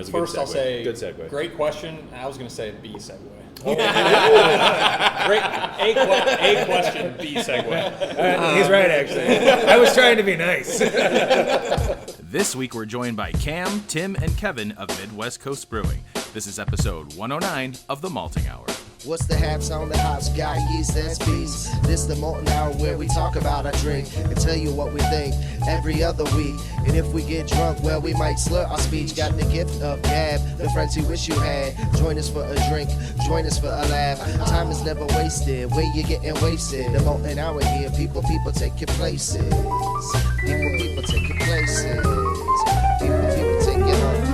First, I'll say, good segue. Great question. I was going to say B segue. Great A question, B segue. He's right, actually. I was trying to be nice. This week we're joined by Cam, Tim, and Kevin of Midwest Coast Brewing. This is episode 109 of The Malting Hour. What's the haps on the hops? Got yeast, that's bees. This the Malting Hour where we talk about our drink and tell you what we think every other week. And if we get drunk, well, we might slur our speech. Got the gift of gab, the friends you wish you had. Join us for a drink, join us for a laugh. Time is never wasted, where you getting wasted. The Malting Hour here, people take your places. People take your places. People take your home.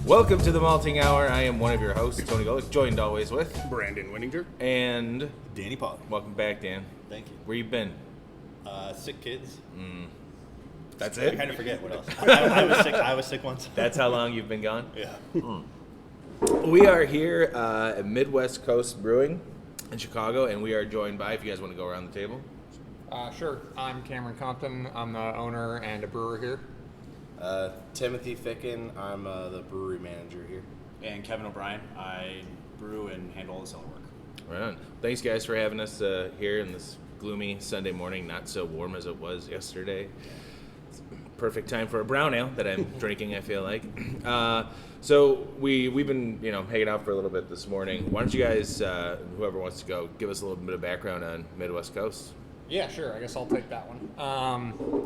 Welcome to the Malting Hour. I am one of your hosts, Tony Golick, joined always with Brandon Winninger. and Danny Polly. welcome back, Dan. Thank you. Where you been? Sick kids. That's I it? kind of forget what else. I was sick once. That's how long you've been gone? Yeah. We are here at Midwest Coast Brewing in Chicago, and we are joined by, if you guys want to go around the table. Sure. I'm Cameron Compton. I'm the owner and a brewer here. Timothy Ficken, I'm the brewery manager here. And Kevin O'Brien, I brew and handle all the cellar work. Right on. Thanks, guys, for having us here in this gloomy Sunday morning, not so warm as it was yesterday. It's perfect time for a brown ale that I'm drinking, I feel like. So we've been hanging out for a little bit this morning. Why don't you guys, whoever wants to go, give us a little bit of background on Midwest Coast? Yeah, sure. I guess I'll take that one.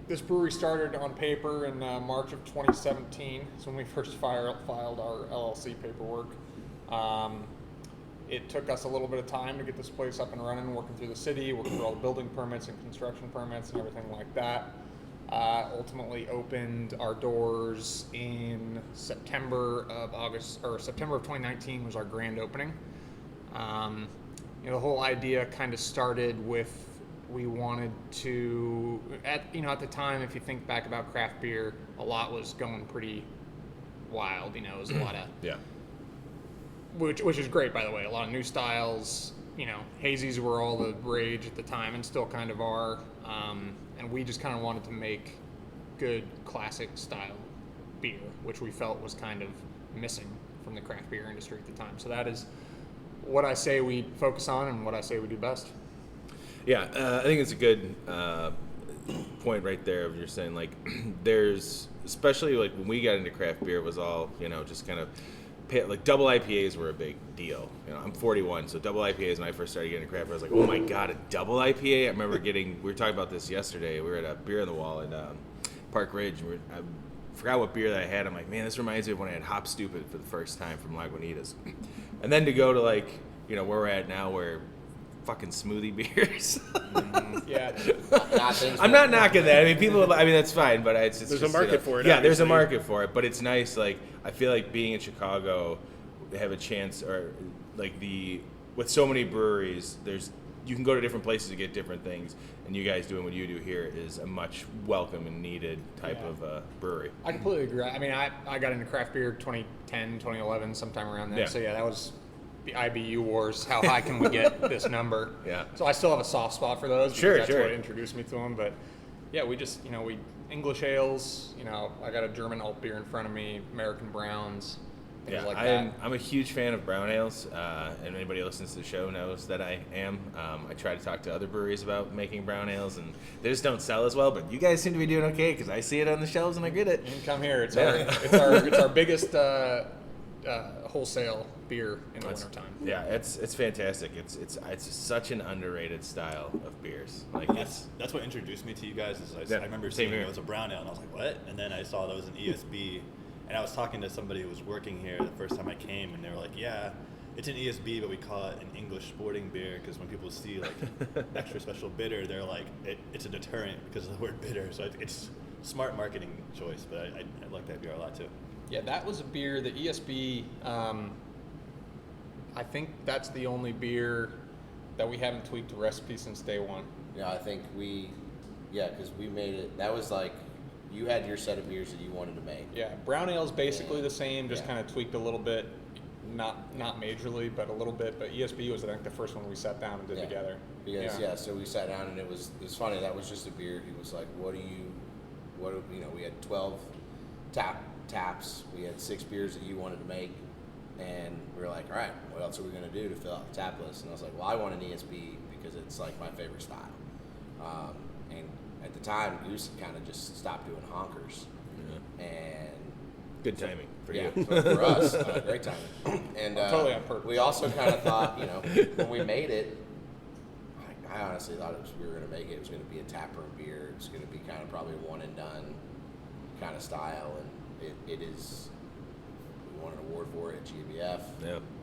This brewery started on paper in March of 2017. That's when we first filed our LLC paperwork. It took us a little bit of time to get this place up and running, working through the city, working through all the building permits and construction permits and everything like that. Ultimately opened our doors in September of 2019 was our grand opening. The whole idea kind of started with we wanted to, at the time, if you think back about craft beer, a lot was going pretty wild. It was a lot of, which is great, by the way. A lot of new styles. Hazies were all the rage at the time, and still kind of are. And we just kind of wanted to make good classic style beer, which we felt was kind of missing from the craft beer industry at the time. So that is what I say we focus on and what I say we do best. Yeah, I think it's a good point right there of you're saying, like, there's, especially like when we got into craft beer, it was all, just kind of, like double IPAs were a big deal. I'm 41, so double IPAs when I first started getting into craft beer, I was like, oh my God, a double IPA? I remember we were talking about this yesterday. We were at a Beer on the Wall in Park Ridge, and I forgot what beer that I had. I'm like, man, this reminds me of when I had Hop Stupid for the first time from Lagunitas. And then to go to where we're at now, where fucking smoothie beers. Yeah. I'm not knocking that. That's fine, but it's There's a market for it. Yeah, there's a market for it, but it's nice. Like, I feel like being in Chicago, they have a chance, or with so many breweries, you can go to different places to get different things, and you guys doing what you do here is a much welcome and needed type of brewery. I completely agree. I got into craft beer 2010, 2011, sometime around there. Yeah. So yeah, that was the IBU wars. How high can we get this number? Yeah. So I still have a soft spot for those. Sure, That's sure. what introduced me to them. But yeah, we just, we English ales. I got a German alt beer in front of me, American browns, things like that. I'm a huge fan of brown ales, and anybody who listens to the show knows that I am. I try to talk to other breweries about making brown ales, and they just don't sell as well. But you guys seem to be doing okay because I see it on the shelves and I get it. You can come here. It's our biggest wholesale beer in the wintertime. Yeah, it's fantastic. It's such an underrated style of beers. That's what introduced me to you guys. I remember seeing it was a brown ale, and I was like, what? And then I saw that was an ESB, and I was talking to somebody who was working here the first time I came, and they were like, yeah, it's an ESB, but we call it an English sporting beer because when people see extra special bitter, they're like, it's a deterrent because of the word bitter. So it's smart marketing choice, but I like that beer a lot too. Yeah, that was a beer, the ESB, I think that's the only beer that we haven't tweaked the recipe since day one. Yeah, I think because we made it, that was like, you had your set of beers that you wanted to make. Yeah, brown ale's basically the same, just kind of tweaked a little bit. not majorly, but a little bit. But ESB was, I think, the first one we sat down and did together. Because so we sat down and it was funny. That was just a beer. He was like, we had 12 taps. We had 6 beers that you wanted to make, and we were like, all right, what else are we gonna do to fill out the tap list? And I was like, well, I want an ESB because it's like my favorite style. And at the time, Goose had kind of just stopped doing honkers, and good timing for you. So for us, great timing. And totally on purpose. We also kind of thought, when we made it, I honestly thought we were going to make it. It was going to be a taproom beer. It was going to be kind of probably one and done kind of style, and it is. We won an award for it at GBF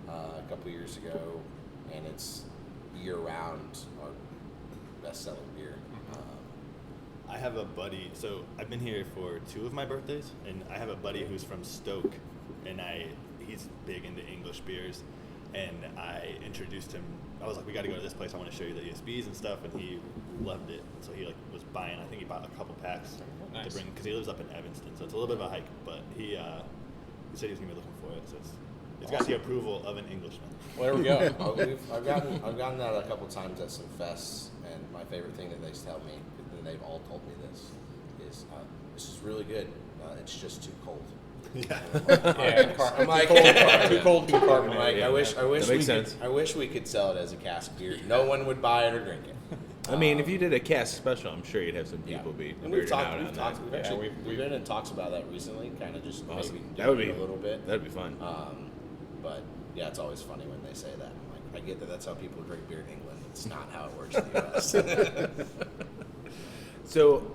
a couple years ago, and it's year round our best selling beer. I have a buddy, so I've been here for 2 of my birthdays, and I have a buddy who's from Stoke, and he's big into English beers, and I introduced him. I was like, we got to go to this place, I want to show you the ESBs and stuff, and he loved it. So he was buying, I think he bought a couple packs to bring, because he lives up in Evanston, so it's a little bit of a hike, but he said he was going to be looking for it, so it's got the approval of an Englishman. Well, there we go. I've gotten that a couple times at some fests, and my favorite thing that they tell me, and they've all told me this, is this is really good. It's just too cold. I'm like, too cold, too carbonated. I'm like, I wish we could sell it as a cask beer. No one would buy it or drink it. I mean, if you did a cask special, I'm sure you'd have some people be and weirded out on that. We've been in talks about that recently, kind of just Awesome. maybe That would doing be it a little bit. That'd be fun. But yeah, it's always funny when they say that. I'm like, I get that that's how people drink beer in England. It's not how it works in the U.S. So,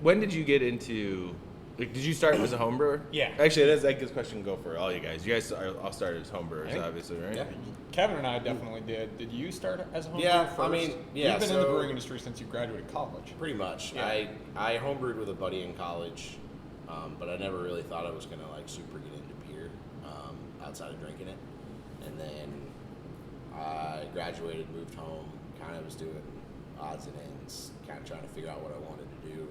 when did you get into? Like, did you start as a home brewer? Yeah. Actually, that's a good question to go for all you guys. You guys are all started as home brewers, obviously, right? Yeah. Kevin and I definitely did. Did you start as a home Yeah, brewer first? I mean, yeah, You've been in so- the brewing industry since you graduated college. Pretty much. Yeah. I homebrewed with a buddy in college, but I never really thought I was gonna like super get into beer outside of drinking it. And then I graduated, moved home, kind of was doing odds and ends, kind of trying to figure out what I wanted to do.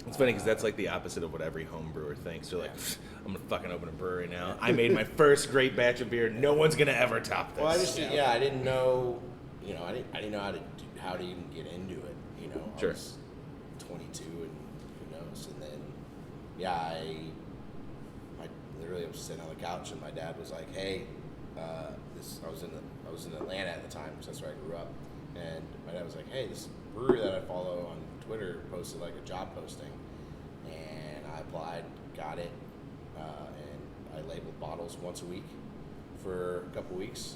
It's funny because that's like the opposite of what every home brewer thinks. They're like, I'm gonna fucking open a brewery now. I made my first great batch of beer. No one's gonna ever top this. Well, I didn't know, I didn't know how to even get into it. Sure. I was 22, and who knows. And then, I literally was sitting on the couch, and my dad was like, "Hey, I was in Atlanta at the time, because that's where I grew up." And my dad was like, "Hey, this brewery that I follow on Twitter posted like a job posting," and I applied, got it, and I labeled bottles once a week for a couple weeks,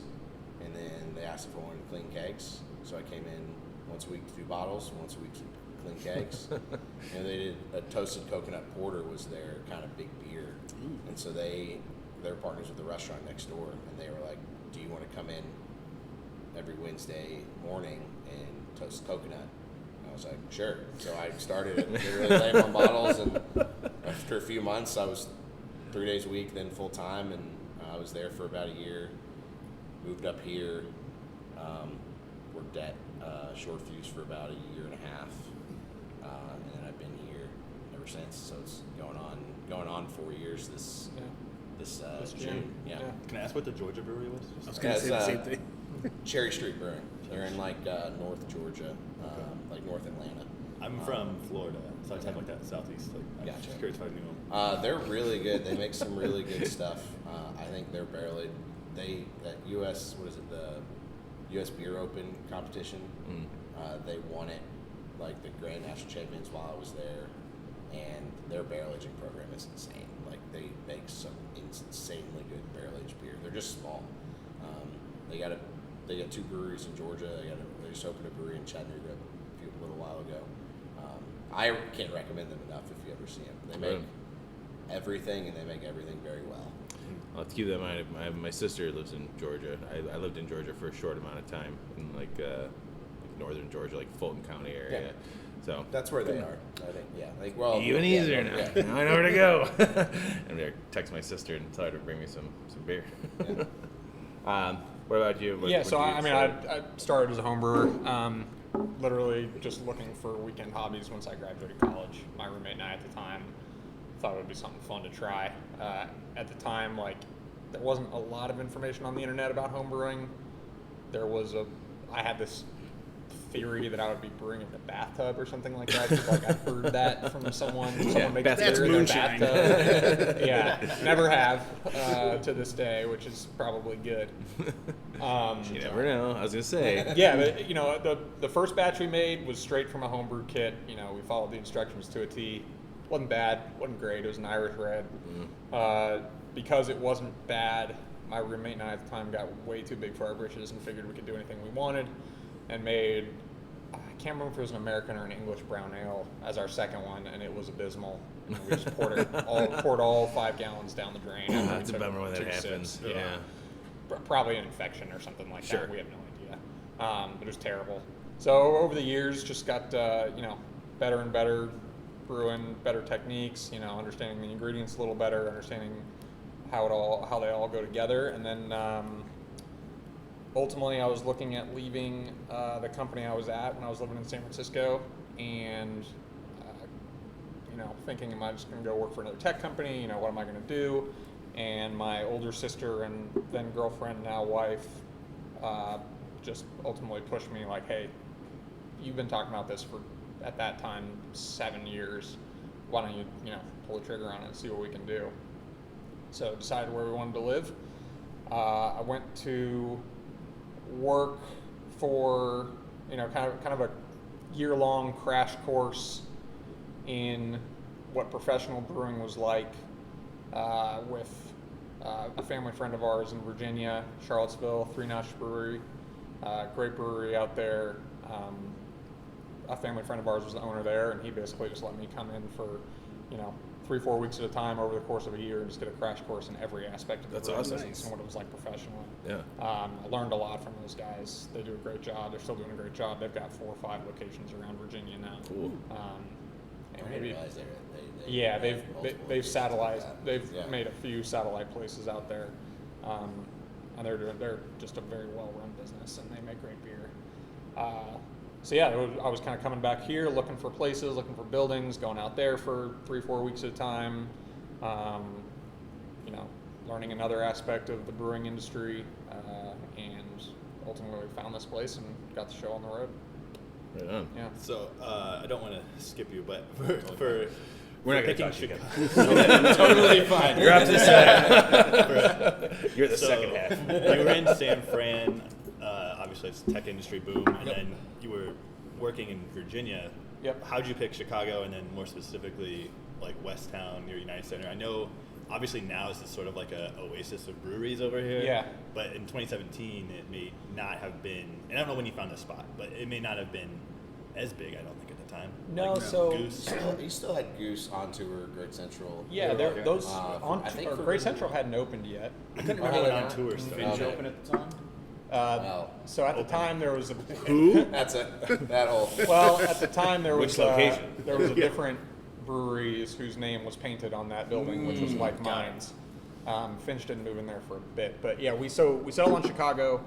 and then they asked if I wanted to clean kegs, so I came in once a week to do bottles, once a week to clean kegs, and they did a toasted coconut porter was their kind of big beer, and so they're partners with the restaurant next door, and they were like, "Do you want to come in every Wednesday morning and toast coconut?" I was like, sure. So I started it, literally laying on bottles, and after a few months, I was 3 days a week, then full time, and I was there for about a year. Moved up here, worked at Short Fuse for about a year and a half, and I've been here ever since. So it's going on 4 years this June. Yeah. Can I ask what the Georgia brewery was? I was gonna say the same thing. Cherry Street Brewing. They're in like North Georgia, like North Atlanta. I'm from Florida, so I have like that southeast. I'm Gotcha. just curious if I knew them. They're really good. They make some really good stuff. I think they're barrel-aged. That U.S. what is it, the U.S. Beer Open competition? They won it, like the Grand National Champions while I was there, and their barrel aging program is insane. Like they make some insanely good barrel aged beer. They're just small. They got 2 breweries in Georgia. They just opened a brewery in Chattanooga a little while ago. I can't recommend them enough if you ever see them. They make everything, and they make everything very well. I'll have to keep that in mind. My sister lives in Georgia. I lived in Georgia for a short amount of time in like northern Georgia, like Fulton County area. Yeah. So that's where they are. I think. Yeah. Like even easier now. Yeah. Now I know where to go. I'm gonna text my sister and tell her to bring me some beer. Yeah. What about you? I started as a home brewer. Literally just looking for weekend hobbies once I graduated college. My roommate and I at the time thought it would be something fun to try. At the time, like there wasn't a lot of information on the internet about home brewing. I had this theory that I would be brewing in the bathtub or something like that. Like I heard that from someone. Someone makes that's beer in their moonshine. bathtub. Yeah, never have to this day, which is probably good. You never know. I was gonna say. Yeah, but the first batch we made was straight from a homebrew kit. We followed the instructions to a T. Wasn't bad, wasn't great. It was an Irish red. Because it wasn't bad, my roommate and I at the time got way too big for our britches and figured we could do anything we wanted, and made, I can't remember if it was an American or an English brown ale as our second one, and it was abysmal. We just poured all 5 gallons down the drain. That's a bummer when that happens. Yeah. Probably an infection or something like Sure. that. We have no idea. It was terrible. So over the years, just got better and better, brewing better techniques. Understanding the ingredients a little better, understanding how they all go together, and then ultimately I was looking at leaving the company I was at when I was living in San Francisco, and thinking, am I just going to go work for another tech company? What am I going to do? And my older sister and then girlfriend, now wife, just ultimately pushed me like, hey, you've been talking about this for, at that time, 7 years. Why don't you, pull the trigger on it and see what we can do? So decided where we wanted to live. I went to work for, kind of a year-long crash course in what professional brewing was like with a family friend of ours in Virginia, Charlottesville, Three Notch Brewery, great brewery out there. A family friend of ours was the owner there, and he basically just let me come in for, 3-4 weeks at a time over the course of a year and just get a crash course in every aspect of the brewing business and what it was like professionally. Yeah. I learned a lot from those guys. They do a great job. They're still doing a great job. They've got 4 or 5 locations around Virginia now. Cool. And maybe, yeah, they've satellite. They've made a few satellite places out there, and they're just a very well-run business, and they make great beer. So yeah, I was kind of coming back here, looking for places, looking for buildings, going out there for 3-4 weeks at a time. Learning another aspect of the brewing industry, and ultimately found this place and got the show on the road. Right on. Yeah. So I don't want to skip you, but for we're not going to picking talk to you Chicago. again. Totally fine. You're up to second. You're the So, second half. You were in San Fran. Obviously, it's tech industry boom, and then you were working in Virginia. Yep. How'd you pick Chicago, and then more specifically, like West Town, your United Center? I know, obviously, now it's sort of like a oasis of breweries over here. Yeah. But in 2017, it may not have been. And I don't know when you found the spot, but it may not have been as big. I don't think at the time. No, Like, so Goose. You still had Goose on tour, Great Central. yeah, those I think for Great Central hadn't opened yet. I couldn't remember when on tour stuff. Did you open at the time? So at the time there was a That's that whole. well, at the time there was Which location? There was a different breweries whose name was painted on that building, which was like Mines. Finch didn't move in there for a bit, but yeah, we settled on Chicago.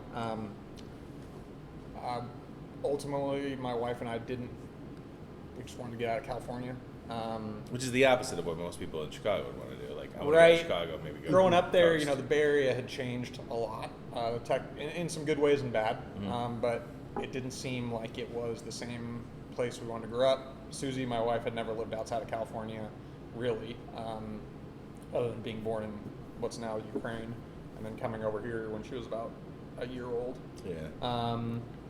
Ultimately, my wife and I didn't. We just wanted to get out of California. Which is the opposite of what most people in Chicago would want to do. Like, I want Right. to go to Chicago, maybe go Growing to up there, coast. the Bay Area had changed a lot, the tech in some good ways and bad, but it didn't seem like it was the same place we wanted to grow up. Susie, my wife, had never lived outside of California, really, other than being born in what's now Ukraine, and then coming over here when she was about a year old. Yeah.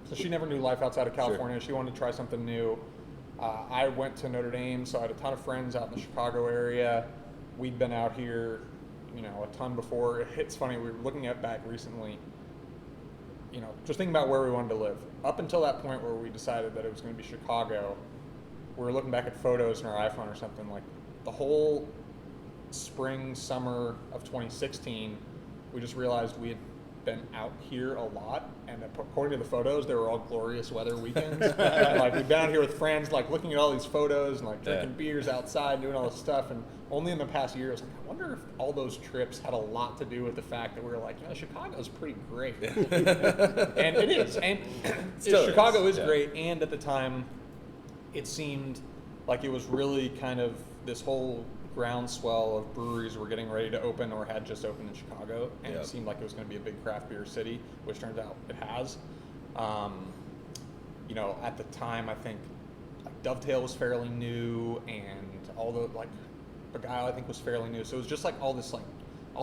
So she never knew life outside of California. She wanted to try something new. I went to Notre Dame, so I had a ton of friends out in the Chicago area. We'd been out here, a ton before. It's funny, we were looking at back recently, just thinking about where we wanted to live. Up until that point where we decided that it was going to be Chicago, we were looking back at photos in our iPhone or something, like the whole spring, summer of 2016, we just realized we had been out here a lot, and according to the photos, they were all glorious weather weekends. And, like, we'd been out here with friends, like looking at all these photos and like drinking beers outside, doing all this stuff. And only in the past year, I was like, I wonder if all those trips had a lot to do with the fact that we were like, Chicago's pretty great, and it is, and Chicago is great. And at the time, it seemed like it was really kind of this whole groundswell of breweries were getting ready to open or had just opened in Chicago, and Yep. it seemed like it was going to be a big craft beer city, which turns out it has. You know, at the time, I think like Dovetail was fairly new, and all the like Beguile I think was fairly new. So it was just like all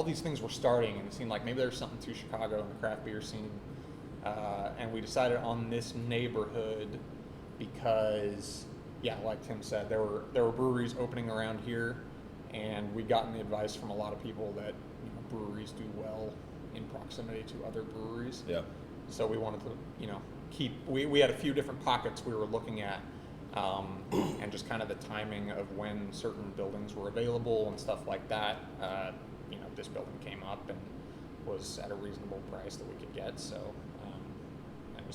these things were starting, and it seemed like maybe there's something to Chicago in the craft beer scene. And we decided on this neighborhood because, yeah, like Tim said, there were breweries opening around here, and we'd gotten the advice from a lot of people that breweries do well in proximity to other breweries. Yeah. So we wanted to, we had a few different pockets we were looking at, and just kind of the timing of when certain buildings were available and stuff like that. This building came up and was at a reasonable price that we could get. So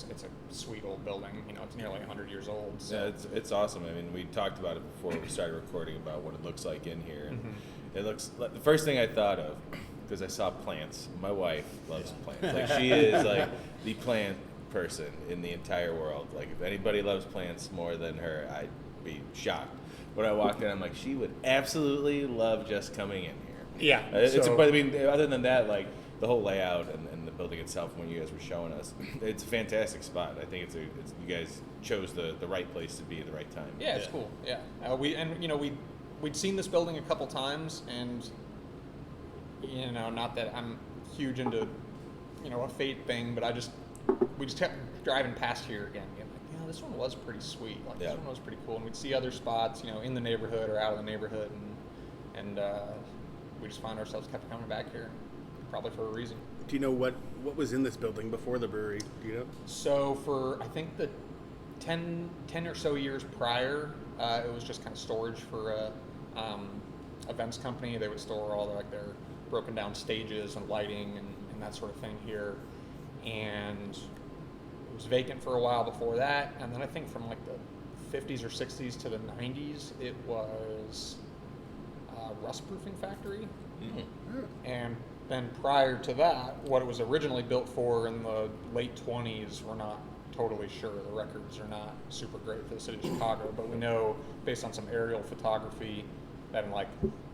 it's a sweet old building. It's nearly 100 years old. So. Yeah, it's awesome. I mean, we talked about it before we started recording about what it looks like in here. And it looks like the first thing I thought of, because I saw plants. My wife loves plants. Like, she is like the plant person in the entire world. Like, if anybody loves plants more than her, I'd be shocked. When I walked in, I'm like, she would absolutely love just coming in here. Yeah. But I mean, other than that, like the whole layout and the building itself, when you guys were showing us, it's a fantastic spot. I think you guys chose the right place to be at the right time. Yeah, it's cool. Yeah, we'd seen this building a couple times, and not that I'm huge into a fate thing, but we just kept driving past here again, like, this one was pretty sweet. Like, this one was pretty cool, and we'd see other spots, in the neighborhood or out of the neighborhood, and we just found ourselves kept coming back here, probably for a reason. Do you know what was in this building before the brewery? Do you know? So for, I think, the 10 or so years prior, it was just kind of storage for a events company. They would store all their broken down stages and lighting and that sort of thing here. And it was vacant for a while before that. And then I think from like the 50s or 60s to the 90s, it was a rust proofing factory. Mm-hmm. And then prior to that, what it was originally built for in the late 20s, we're not totally sure. The records are not super great for the city of Chicago, but we know based on some aerial photography that in like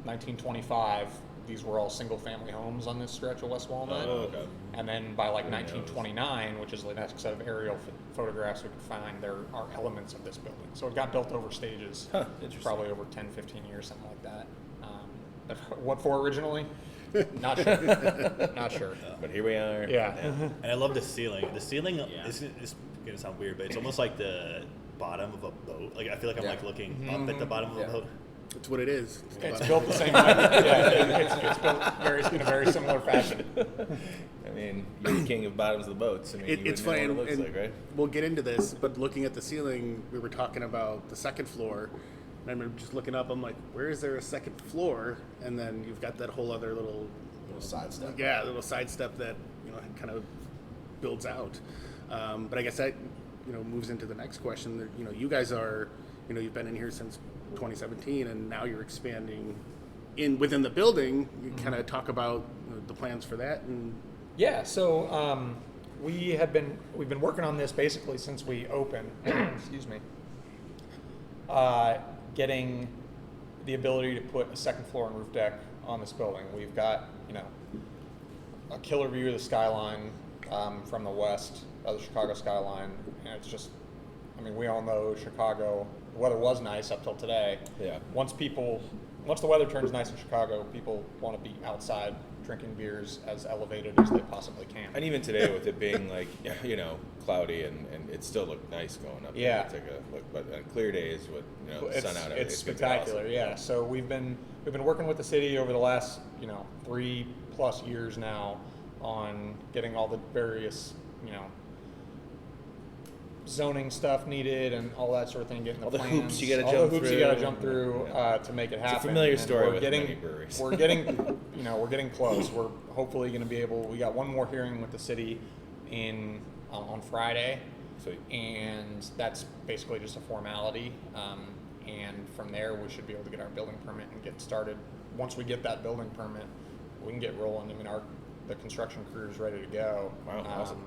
1925, these were all single family homes on this stretch of West Walnut. Oh, okay. And then by like 1929, which is the next set of aerial photographs we could find, there are elements of this building. So it got built over stages, probably over 10, 15 years, something like that. What for originally? Not sure. Not sure. But here we are. Yeah. And I love the ceiling. The ceiling is going to sound weird, but it's almost like the bottom of a boat. Like, I feel like I'm like looking up at the bottom of a boat. That's what it is. It's built the same way. It's built in a very similar fashion. I mean, you're the king of bottoms of the boats. I mean, It's funny. funny, What it looks like, right? We'll get into this, but looking at the ceiling, we were talking about the second floor, and I'm just looking up, I'm like, where is there a second floor? And then you've got that whole other little side step. Yeah, little side step that, kind of builds out. But I guess that, moves into the next question. You guys are, you've been in here since 2017, and now you're expanding within the building. You kind of talk about the plans for that. And yeah, so we've been working on this basically since we opened. Excuse me. Getting the ability to put a second floor and roof deck on this building. We've got a killer view of the skyline from the west, the Chicago skyline, and it's just, we all know Chicago. The weather was nice up till today. Yeah. Once the weather turns nice in Chicago, people want to be outside drinking beers as elevated as they possibly can. And even today, with it being like, cloudy and it still looked nice going up. Yeah. Take a look, but on clear days with the sun out, it's spectacular. Awesome. Yeah. So we've been working with the city over the last 3+ years now on getting all the various zoning stuff needed and all that sort of thing, getting the plans, hoops you got to jump through to make it happen. It's a familiar story with many breweries. We're getting we're getting close. We're hopefully going to be able. We got one more hearing with the city on Friday. Sweet. And that's basically just a formality. And from there, we should be able to get our building permit and get started. Once we get that building permit, we can get rolling. The construction crew is ready to go. Wow, awesome.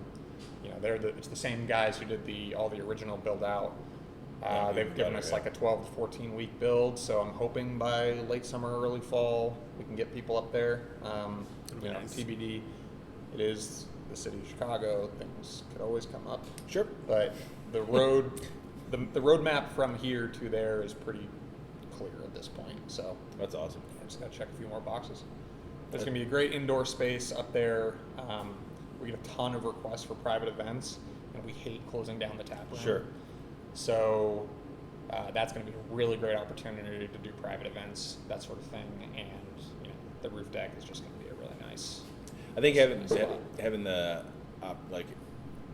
It's the same guys who did all the original build out They've given us like a 12 to 14 week build, so I'm hoping by late summer, early fall, we can get people up there. TBD. It is the city of Chicago. Things could always come up. Sure. But the road, the roadmap from here to there is pretty clear at this point. So that's awesome. I just got to check a few more boxes. There's going to be a great indoor space up there. We get a ton of requests for private events, and we hate closing down the tap room. Sure. So that's going to be a really great opportunity to do private events, that sort of thing, and the roof deck is just going to be a really nice. I think having the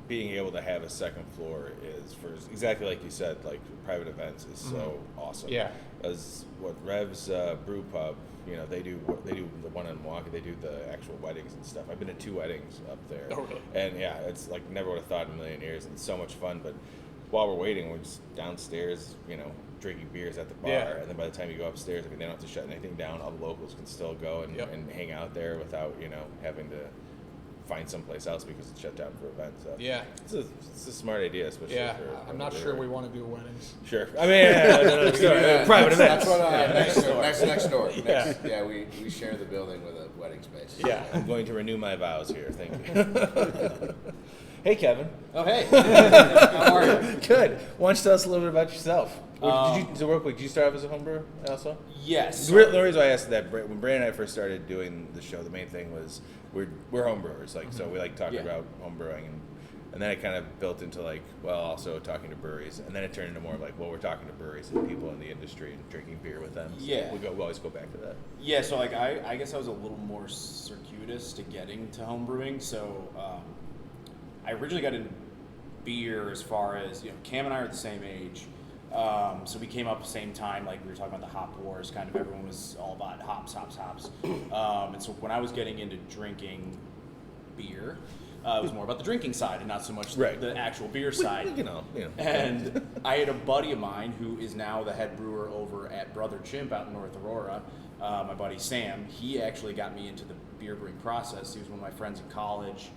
being able to have a second floor is, for exactly like you said, like private events is so awesome. Yeah. As what Rev's Brew Pub, they do the one in Milwaukee. They do the actual weddings and stuff. I've been to 2 weddings up there. Oh, really? And yeah, it's like never would have thought in a million years. And it's so much fun. But while we're waiting, we're just downstairs, drinking beers at the bar. Yeah. And then by the time you go upstairs, they don't have to shut anything down. All the locals can still go and hang out there without having to find someplace else because it's shut down for events. So Yeah. It's a smart idea, especially for I'm not sure we want to do weddings. Sure. I mean, private events. That's what next door. Yeah. We share the building with a wedding space. Yeah. I'm going to renew my vows here. Thank you. Hey, Kevin. Oh, hey. How are you? Good. Why don't you tell us a little bit about yourself? Real quick, did you start off as a home brewer also? Yes. The reason why I asked that, when Brandon and I first started doing the show, the main thing was we're home brewers, so we like talking about home brewing, and then it kind of built into also talking to breweries, and then it turned into more of we're talking to breweries and people in the industry and drinking beer with them. So yeah. we always go back to that. Yeah, so I guess I was a little more circuitous to getting to home brewing. So I originally got into beer as far as Cam and I are the same age. So we came up at the same time, like we were talking about the hop wars, kind of everyone was all about hops. And so when I was getting into drinking beer, it was more about the drinking side and not so much the actual beer side. And I had a buddy of mine who is now the head brewer over at Brother Chimp out in North Aurora, my buddy Sam. He actually got me into the beer brewing process. He was one of my friends in college.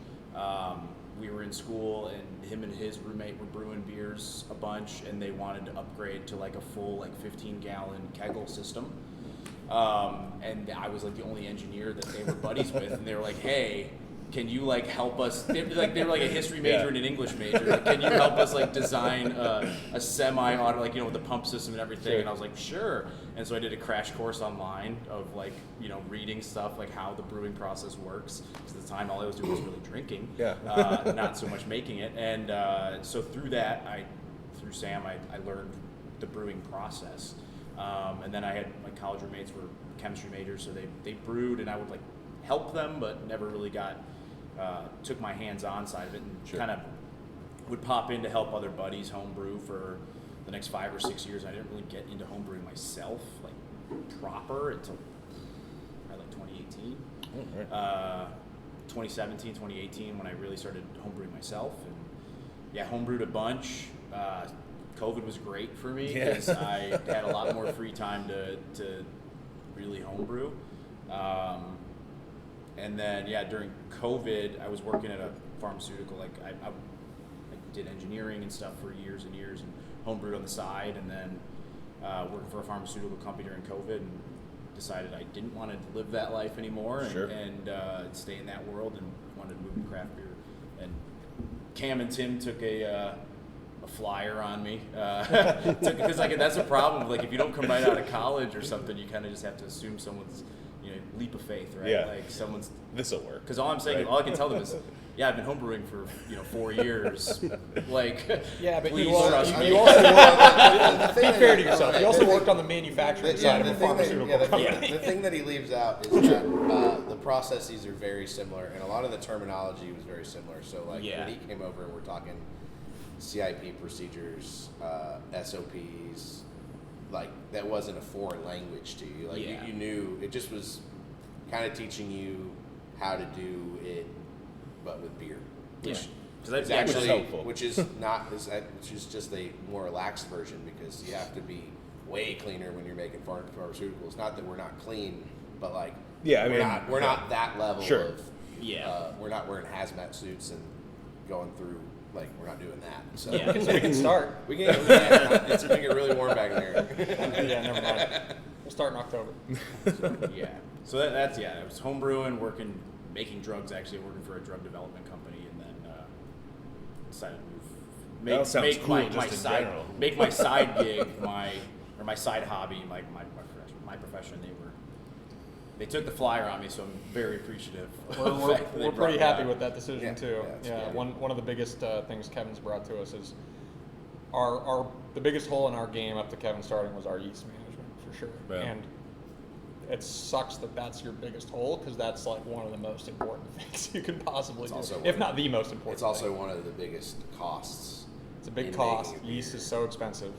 We were in school, and him and his roommate were brewing beers a bunch, and they wanted to upgrade to a full 15-gallon kegel system. And I was the only engineer that they were buddies with, and they were like, "Hey, can you help us?" They were a history major and an English major. Can you help us design a semi-auto, with the pump system and everything? Sure. And I was like, sure. And so I did a crash course online of reading stuff how the brewing process works. Because at the time, all I was doing was really drinking, not so much making it. And so through that, through Sam, I learned the brewing process. And then I had my college roommates were chemistry majors, so they brewed, and I would help them, but never really took my hands-on side of it, and kind of would pop in to help other buddies homebrew for the next 5 or 6 years. I didn't really get into homebrewing myself, proper, until probably 2018. 2017, 2018, when I really started homebrewing myself, and homebrewed a bunch. COVID was great for me because I had a lot more free time to really homebrew. And then, during COVID, I was working at a pharmaceutical. I did engineering and stuff for years and years, and homebrewed on the side, and then worked for a pharmaceutical company during COVID, and decided I didn't want to live that life anymore, and stay in that world, and wanted to move to craft beer. And Cam and Tim took a flyer on me, because that's a problem. If you don't come right out of college or something, you kind of just have to assume someone's leap of faith, right? Yeah. Someone's this'll work. Because all I'm saying, all I can tell them is, I've been homebrewing for 4 years. Yeah, but please you also trust me. be fair to yourself. You also worked on the manufacturing side of a pharmaceutical company. The thing that he leaves out is that the processes are very similar, and a lot of the terminology was very similar. So when he came over, and we're talking CIP procedures, SOPs. That wasn't a foreign language to you. You knew, it just was kind of teaching you how to do it, but with beer. Which is actually helpful. Which is just a more relaxed version, because you have to be way cleaner when you're making pharmaceuticals. Not that we're not clean, but we're not that level of. We're not wearing hazmat suits and going through like we're not doing that. So So we can start. we can. It's gonna get really warm back in there. Yeah, never mind. We'll start in October. Yeah. So that's it was home brewing, making drugs, actually working for a drug development company, and then decided to That sounds make cool, my just in side general. make my side gig my side hobby my profession. They took the flyer on me, so I'm very appreciative. We're pretty happy with that decision Yeah, too. yeah, it's great. One of the biggest things Kevin's brought to us is the biggest hole in our game up to Kevin starting was our yeast management for sure. Yeah. And it sucks that that's your biggest hole because that's like one of the most important things you can possibly do, if not the most important. It's also one of the biggest costs. It's a big in cost. making a Yeast beer. is so expensive.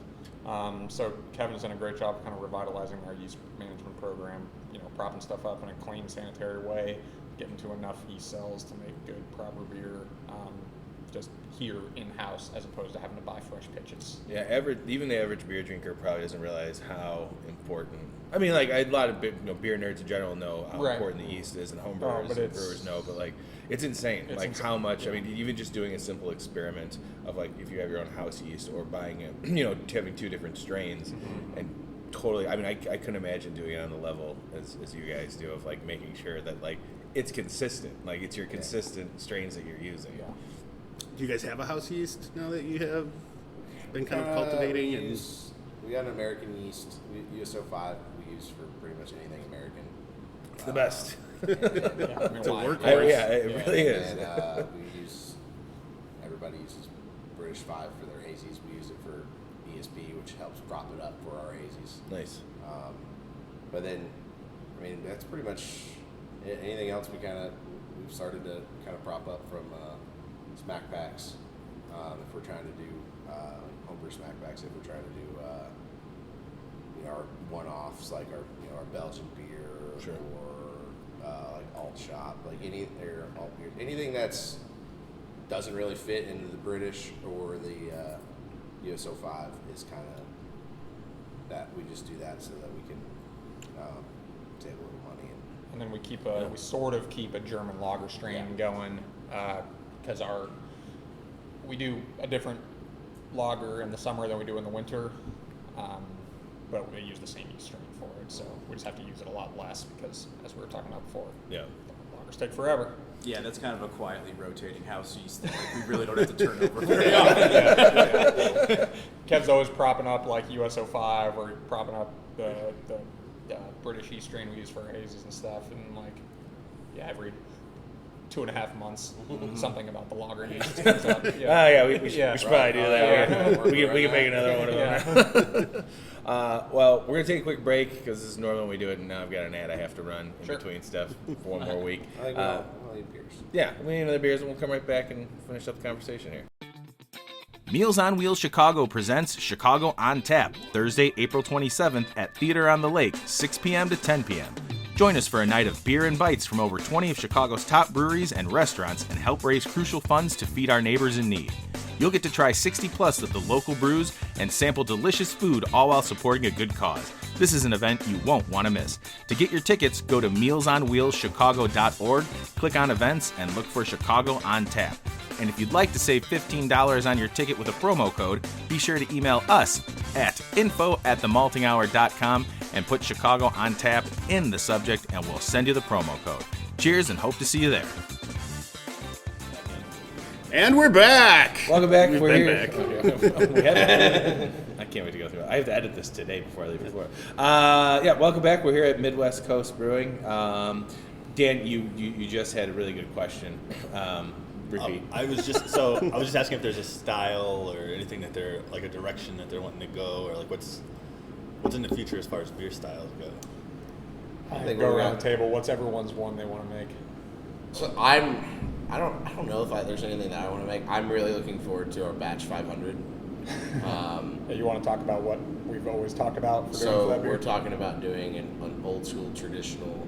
So Kevin's done a great job of kind of revitalizing our yeast management program, propping stuff up in a clean, sanitary way, getting to enough yeast cells to make good, proper beer, just here in-house as opposed to having to buy fresh pitches. Yeah, even the average beer drinker probably doesn't realize how important. I mean, like a lot of beer nerds in general know how Right. important the yeast is, and home Oh, brewers but and brewers know. But like, it's insane. It's like insane. how much. I mean, even just doing a simple experiment of like if you have your own house yeast or buying it, having two different strains, and totally. I mean, I couldn't imagine doing it on the level as you guys do of like making sure that like it's consistent. Like it's your consistent strains that you're using. Yeah. Do you guys have a house yeast now that you have been kind of cultivating? We got an American yeast, USO5. We use for pretty much anything American. It's the best. It's a workhorse. It really is. And everybody uses British 5 for their hazies. We use it for ESB, which helps prop it up for our hazies. Nice. But then, I mean, that's pretty much anything else. We've started to kind of prop up from smack packs. If we're trying to do homebrew smack packs, if we're trying to do our one-offs like our Belgian beer Sure. or like alt shop, like alt beer, anything that's doesn't really fit into the British or the USO5 is kind of that we just do that so that we can save a little money. And then we sort of keep a German lager strain going because we do a different lager in the summer than we do in the winter, but we use the same yeast strain for it, so we just have to use it a lot less because, as we were talking about before, Yeah. lagers take forever. Yeah, that's kind of a quietly rotating house yeast that we really don't have to turn over very often. Kev's always propping up like USO5 or propping up the British yeast strain we use for our hazes and stuff, and every 2.5 months, something about the lager yeast comes up. We should probably do that. Yeah. We can make another one of them. Well, we're going to take a quick break because this is normally when we do it, and now I've got an ad I have to run in between stuff for one more week. I think we'll need beers. Yeah, we need another beers, and we'll come right back and finish up the conversation here. Meals on Wheels Chicago presents Chicago on Tap, Thursday, April 27th at Theater on the Lake, 6 p.m. to 10 p.m. Join us for a night of beer and bites from over 20 of Chicago's top breweries and restaurants and help raise crucial funds to feed our neighbors in need. You'll get to try 60+ of the local brews and sample delicious food, all while supporting a good cause. This is an event you won't want to miss. To get your tickets, go to mealsonwheelschicago.org, click on events, and look for Chicago on Tap. And if you'd like to save $15 on your ticket with a promo code, be sure to email us at info@themaltinghour.com and put Chicago on Tap in the subject, and we'll send you the promo code. Cheers, and hope to see you there. And we're back. Welcome back. We've We're been here. back. I can't wait to go through it. I have to edit this today before I leave for work. Welcome back. We're here at Midwest Coast Brewing. Dan, you just had a really good question. Repeat. I was just asking if there's a style or anything that they're like a direction that they're wanting to go, or like what's in the future as far as beer styles go. I think Go around the table. What's everyone's one they want to make? So I don't know if there's anything that I want to make. I'm really looking forward to our batch 500. You want to talk about what we've always talked about? For doing So for that beer? we're talking about doing an old school traditional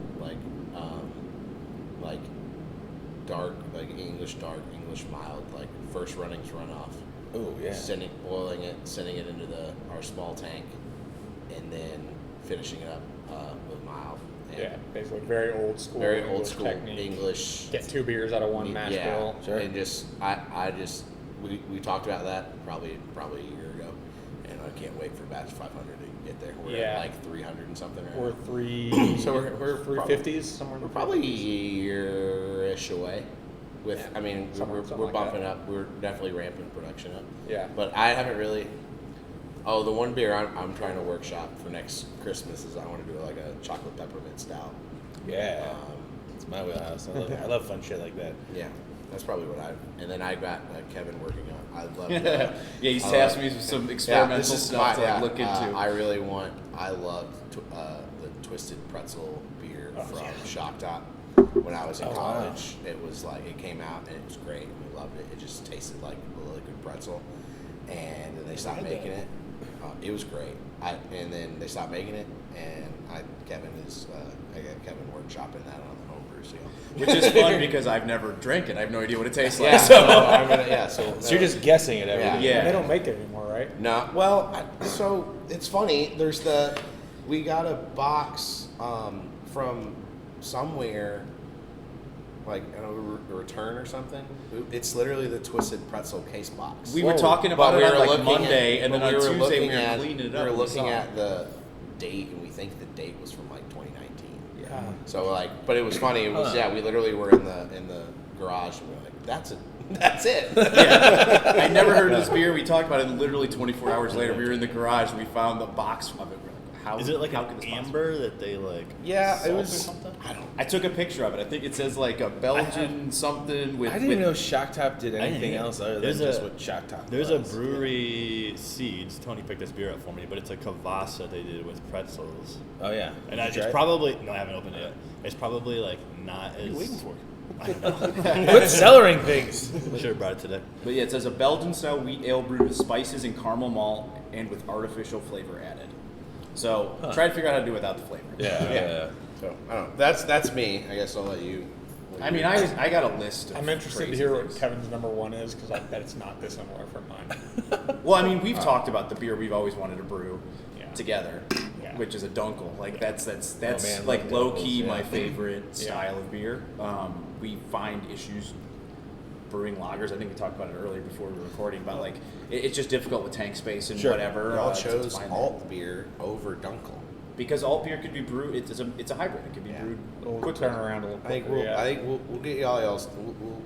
dark, like English dark, English mild, like first runnings run off. Oh yeah. Boiling it, sending it into our small tank, and then finishing it up with mild. And basically very old school. very old English school technique. English. Get 2 beers out of one mash bill. And just I just we talked about that probably a year ago, and I can't wait for batch 500 to get there. We're at like 300 and something. Right? We're three. So we're 350s somewhere. We're probably a year-ish away. I mean, we're like bumping that. up. We're definitely ramping production up. Yeah. But I haven't really. Oh, the one beer I'm trying to workshop for next Christmas is I want to do like a chocolate peppermint stout. Yeah. It's my wheelhouse. I love fun shit like that. Yeah. That's probably what and then I got Kevin working on. I love that. Yeah, he's tasked me with some experimental stuff to look into. I love the Twisted Pretzel beer from Shock Top. When I was in college, it was like, it came out and it was great. We loved it. It just tasted like a liquid pretzel. And then they stopped making it. It was great. And then they stopped making it, and I got Kevin workshopping that on the homebrew seal. Which is fun because I've never drank it. I have no idea what it tastes like. Yeah, So so you're just guessing at everything. Yeah. They don't make it anymore, right? No. Well, so it's funny. We got a box from somewhere, like a return or something. It's literally the Twisted Pretzel case box. we were talking about it on like Monday, and then on Tuesday we were at, cleaning it up. We were looking at the date, and we think the date was from like 2019. Yeah. So but it was funny. It was we literally were in the garage, and we were like, that's it. Yeah. I never heard of this beer. We talked about it, and literally 24 hours later, we were in the garage and we found the box of it. We're like, how Is it like how an could this amber that they like? Yeah, it salt was. or something? I took a picture of it. I think it says like a Belgian something with. I didn't even know Shock Top did anything either. else other than There's just what Shock Top There's was. a brewery seeds. Tony picked this beer up for me, but it's a kvass they did with pretzels. Oh yeah. And Did you it's try it? probably I haven't opened it yet. It's probably like not as. What are you waiting for? I don't know. Quit cellaring things. Should have brought it today. But yeah, it says a Belgian style wheat ale brewed with spices and caramel malt and with artificial flavor added. So try to figure out how to do it without the flavor. Yeah. So I don't know. That's me. I guess I'll let you. I mean, I got a list. Of I'm interested to crazy hear what things. Kevin's number one is, because I bet it's not dissimilar from mine. Well, I mean, we've talked about the beer we've always wanted to brew Yeah. together, Yeah. which is a dunkel. Like that's man, like love low dunkels, key yeah. my favorite style of beer. We find issues brewing lagers. I think we talked about it earlier before we were recording, but like it's just difficult with tank space and whatever. Y'all to chose find alt beer over Dunkel. because alt beer could be brewed. It's a hybrid. It could be brewed We'll quickly. turn around a little I think quicker, we'll get y'all else.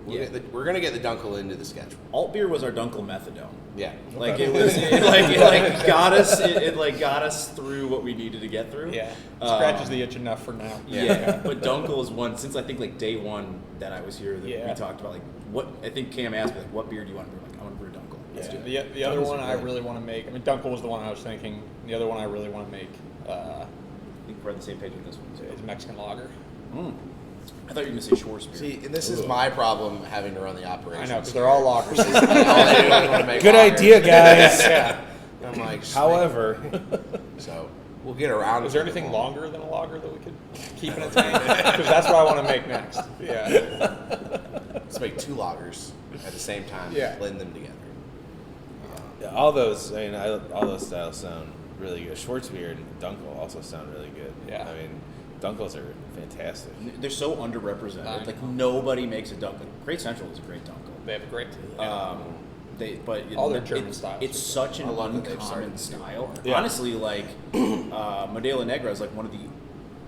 Yeah. We're gonna get the Dunkel into the schedule. Alt beer was our dunkel methadone. Yeah. Like it was, it got us. It like got us through what we needed to get through. Yeah. Scratches the itch enough for now. Yeah, but Dunkel is one since I think like day one that I was here that Yeah. we talked about like what I think Cam asked me like what beer do you want to brew? Like I want to brew Dunkel. Let's do it. The other one I really want to make, I mean, Dunkel was the one I was thinking. The other one I really want to make I think we're on the same page with this one. is Mexican lager. I thought you were gonna say Schwartz beer. See, and this is my problem having to run the I operation. know, because they're all lagers. All they do is wanna make Good lagers. idea, guys. Yeah. I'm like, However, so we'll get around. Is there to anything them. longer than a lager that we could keep in a tank? Because that's what I want to make next. Yeah. Let's make two lagers at the same time. Yeah. Blend them together. all those all those styles sound really good. Schwarzbier and Dunkel also sound really good. Yeah. I mean, Dunkels are fantastic. They're so underrepresented. Like nobody makes a Dunkel. Great Central is a great Dunkel. They have a great. All their German styles It's are such an I love that they've uncommon started to do style. Yeah. Honestly, like Modelo Negra is like one of the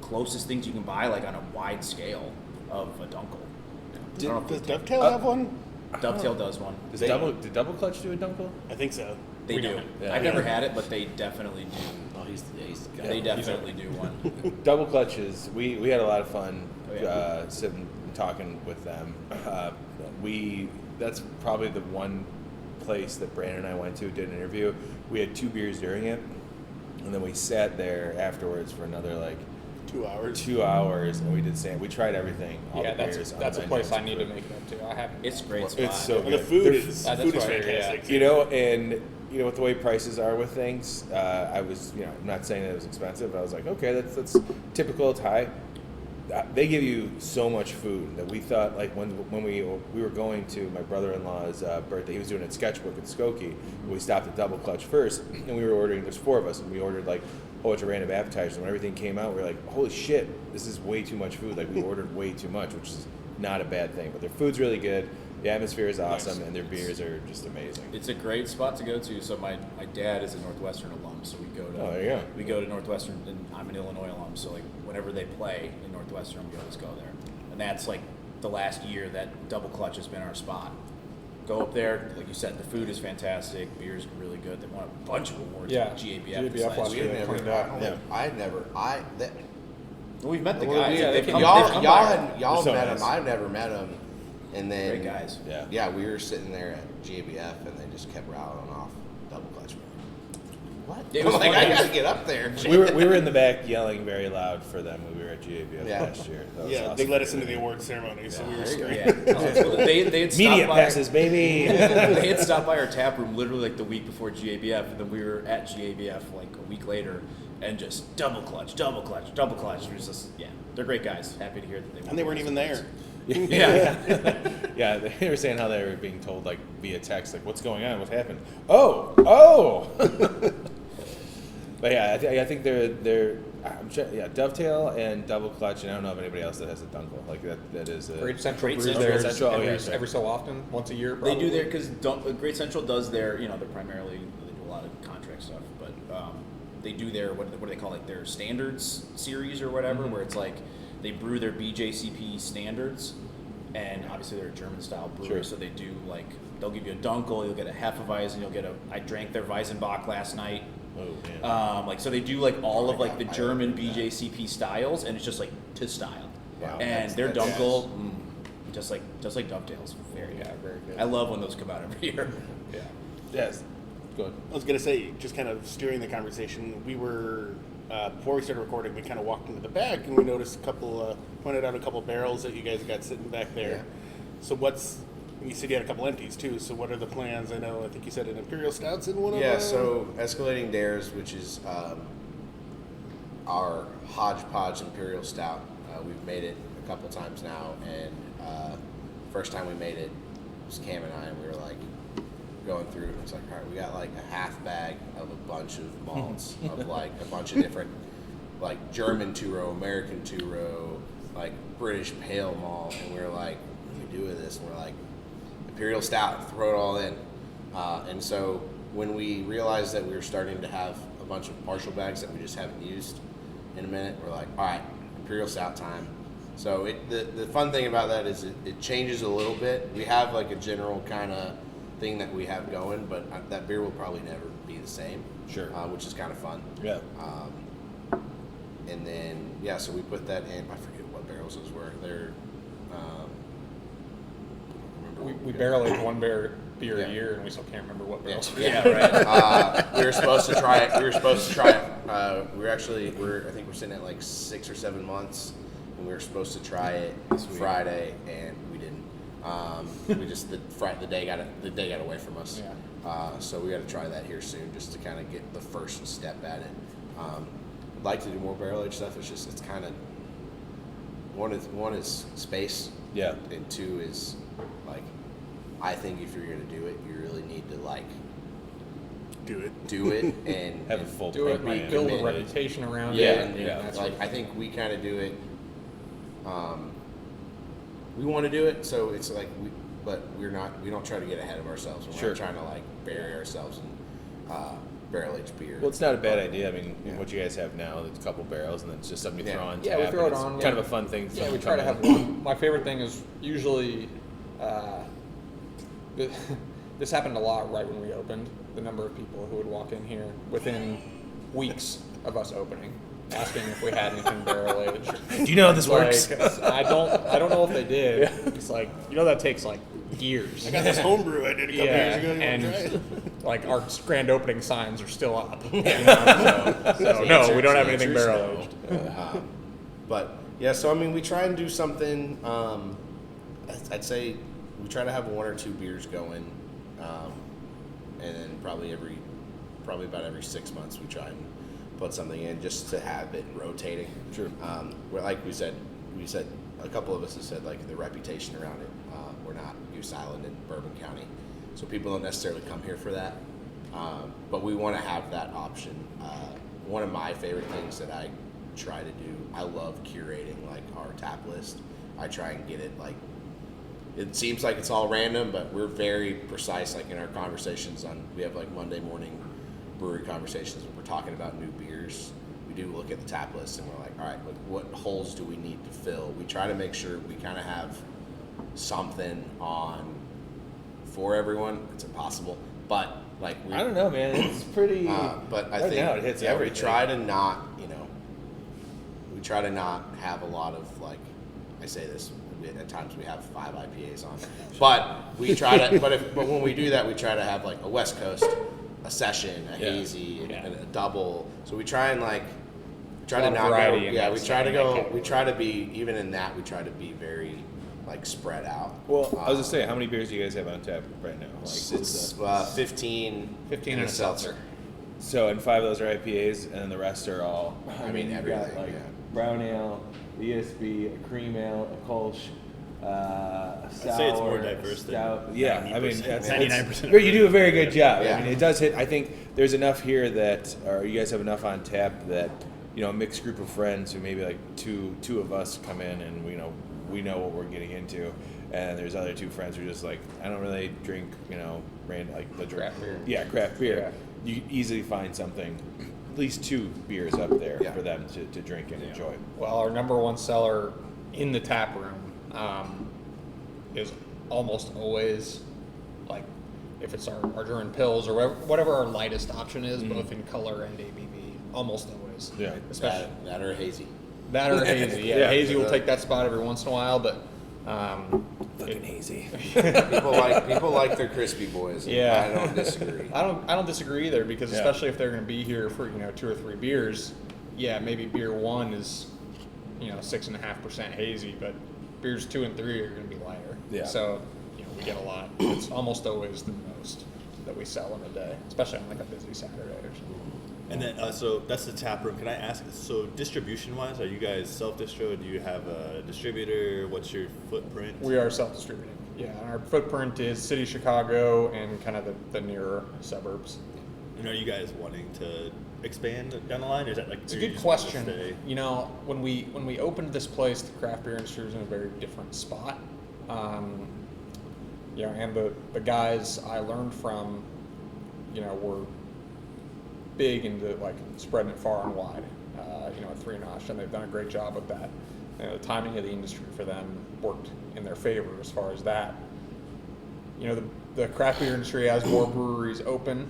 closest things you can buy like on a wide scale of a Dunkel. I don't know if Does they- Dovetail have one? Dovetail does one. Did Double Clutch do a Dunkel? I think so. They do. Yeah. I've never had it, but they definitely do. Oh, he's They definitely do one. Double Clutch is we had a lot of fun Oh, yeah. sitting and talking with them. That's probably the one place that Brandon and I went to, did an interview. We had 2 beers during it, and then we sat there afterwards for another like 2 hours. 2 hours, and we did we tried everything. All Yeah, the beers on that's the a menu. place I need to make it up to. I haven't. It's a great spot. It's so And good. the food is That's food is why I hear, yeah. fantastic. You know, and you know, with the way prices are with things, I was, I'm not saying that it was expensive, but I was like, okay, that's typical. It's high. They give you so much food that we thought, like when we were going to my brother-in-law's birthday, he was doing a sketchbook at Skokie. We stopped at Double Clutch first, and we were ordering. There's 4 of us, and we ordered like a whole bunch of random appetizers. And when everything came out, we were like, holy shit, this is way too much food. Like we ordered way too much, which is not a bad thing. But their food's really good. The atmosphere is awesome, and their beers are just amazing. It's a great spot to go to. So my dad is a Northwestern alum, so we go to there you go. we go to Northwestern, and I'm an Illinois alum, so like whenever they play in Northwestern, we always go there. And that's like the last year that Double Clutch has been our spot. Go up there, like you said, the food is fantastic, beer's really good. They won a bunch of awards at GABF this last year. Well, we've met the guys. Y'all so met nice. them. I've never met them. And then, Great guys. Yeah, we were sitting there at GABF, and they just kept rattling off Double Clutch. What? It was like, funny. I gotta get up there. We were in the back yelling very loud for them when we were at GABF last year. That was Yeah, awesome. they let us into the award ceremony, so we were screaming. Yeah. They had stopped Media by passes, baby. they had stopped by our tap room literally like the week before GABF, and then we were at GABF like a week later, and just double clutch. It was just, they're great guys. Happy to hear that they won. And they weren't even there. Yeah, they were saying how they were being told like via text, like, "What's going on? What happened?" Oh. But yeah, I think they're Dovetail and Double Clutch, and I don't know of anybody else that has a Dunkel like that. That is a Great Central Great brews Central. there Great Central, every so often, once a year. They Probably. do their because Great Central does their they're primarily they do a lot of contract stuff, but they do their what do they call like their standards series or whatever, where it's like they brew their BJCP standards, and obviously they're a German style brewery, so they do like they'll give you a Dunkel, you'll get a Hefeweizen, you'll get I drank their Weizenbach last night. Oh man. So they do like all of like the German BJCP styles, and it's just like to style. Wow, And their Dunkel, just like Dovetails, very very good. I love when those come out every year. Yeah. Yes. Good. I was going to say, just kind of steering the conversation, we were, before we started recording, we kind of walked into the back and we noticed pointed out a couple barrels that you guys got sitting back there. Yeah. So you said you had a couple empties too, so what are the plans? I think you said an Imperial Stout's in one of them? Yeah, so Escalating Dares, which is our hodgepodge Imperial Stout. We've made it a couple times now, and first time we made it was Cam and I, and we were like going through it. It's like, all right, we got like a half bag of a bunch of malts of like a bunch of different, like German two-row, American two-row, like British pale malt, and we were like, what do we do with this? And we're like, Imperial Stout, throw it all in. And so when we realized that we were starting to have a bunch of partial bags that we just haven't used in a minute, we're like, all right, Imperial Stout time. So the fun thing about that is it changes a little bit. We have like a general kind of thing that we have going, but that beer will probably never be the same. Sure. Which is kind of fun. Yeah. And then, so we put that in. I forget what barrels those were. They're, We barrel age one beer a year, and we still can't remember what barrels. Right. we were supposed to try it. I think we're sitting at like 6 or 7 months, and we were supposed to try it Friday, and we didn't. We just the day got away from us. Yeah. So we got to try that here soon, just to kind of get the first step at it. I'd like to do more barrel age stuff. It's kind of one is space. Yeah. And two is like, I think if you're gonna do it, you really need to like do it and Have a full Do it, program. like, build a Committed. reputation around Yeah, it. and that's like what- I think we kind of do it. We want to do it, so it's like but we're not. We don't try to get ahead of ourselves. We're not trying to like bury ourselves in barrel aged beer. Well, it's not a bad idea. I mean, what you guys have now, it's a couple barrels, and then it's just something you throw on. Yeah, we tap, throw and it it's on. Kind of a fun thing. Yeah, we try to have one. My favorite thing is usually, this happened a lot right when we opened. The number of people who would walk in here within weeks of us opening, asking if we had anything barrel aged. Do you know how this works? I don't know if they did. It's like, that takes like years. I got this homebrew I did a couple years ago. You and want to try it? like our grand opening signs are still up. So no, we don't have anything barrel aged. But yeah, so I mean, we try and do something. I'd say we try to have 1 or 2 beers going, and then probably about every 6 months we try and put something in just to have it rotating. Sure. Where, like we said a couple of us have said like the reputation around it. We're not Goose Island in Bourbon County, so people don't necessarily come here for that. But we want to have that option. One of my favorite things that I try to do, I love curating like our tap list. I try and get it like it seems like it's all random, but we're very precise. Like in our conversations we have like Monday morning brewery conversations when we're talking about new beers. We do look at the tap list and we're like, all right, like what holes do we need to fill? We try to make sure we kind of have something on for everyone. It's impossible, but like I don't know, man. It's pretty. But I right think now it hits everything. We try to not, have a lot of like. I say this. At times we have 5 IPAs on, but we try to. but when we do that, we try to have like a West Coast, a session, a hazy, and a double. So we try and try to not go. Yeah, we try to go. We try to be even in that. We try to be very like spread out. Well, I was gonna say, how many beers do you guys have on tap right now? Like, it's 15 and a seltzer. So, and 5 of those are IPAs, and then the rest are all. I mean everything. Got, brown ale, ESB, a cream ale, a Kolsch, a sour. I'd say it's more diverse than. Yeah, I mean, 99%. You do a very good job. Yeah. I mean, it does hit. I think there's enough here that, or you guys have enough on tap that, a mixed group of friends who maybe like two of us come in and we know what we're getting into, and there's other 2 friends who are just like, I don't really drink, like the Craft beer. Yeah, craft beer. Yeah. You easily find something, at least 2 beers up there for them to drink and enjoy. Well, our number one seller in the tap room is almost always like if it's our German Pils or whatever our lightest option is, both in color and ABV, almost always. Yeah, especially that or hazy. That or hazy. Yeah, hazy will take that spot every once in a while, but fucking hazy. people like their crispy boys. Yeah, I don't disagree. I don't disagree either, because especially if they're going to be here for 2 or 3 beers, maybe beer 1 is 6.5% hazy, but beers 2 and 3 are going to be lighter. Yeah. So we get a lot. It's almost always the most that we sell in a day, especially on like a busy Saturday or something. And then, so that's the tap room. Can I ask, so distribution-wise, are you guys self-distro? Do you have a distributor? What's your footprint? We are self-distributing. Yeah, our footprint is City Chicago and kind of the nearer suburbs. And are you guys wanting to expand down the line? Or is that like it's a good question. When we opened this place, the craft beer industry was in a very different spot. And the guys I learned from, were big into like spreading it far and wide, at 3 Notch, and they've done a great job of that. The timing of the industry for them worked in their favor as far as that. The craft beer industry, as more breweries open,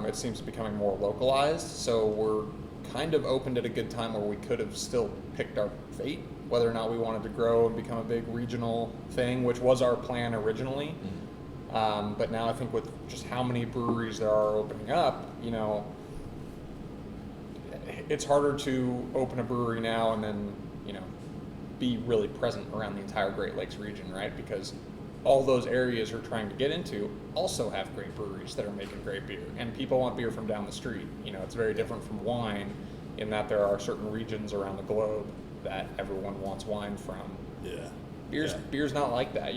it seems to be becoming more localized. So we're kind of opened at a good time where we could have still picked our fate, whether or not we wanted to grow and become a big regional thing, which was our plan originally. But now I think with just how many breweries there are opening up, it's harder to open a brewery now and then, be really present around the entire Great Lakes region, right? Because all those areas you're trying to get into also have great breweries that are making great beer, and people want beer from down the street. It's very different from wine in that there are certain regions around the globe that everyone wants wine from. Yeah. Beer's not like that.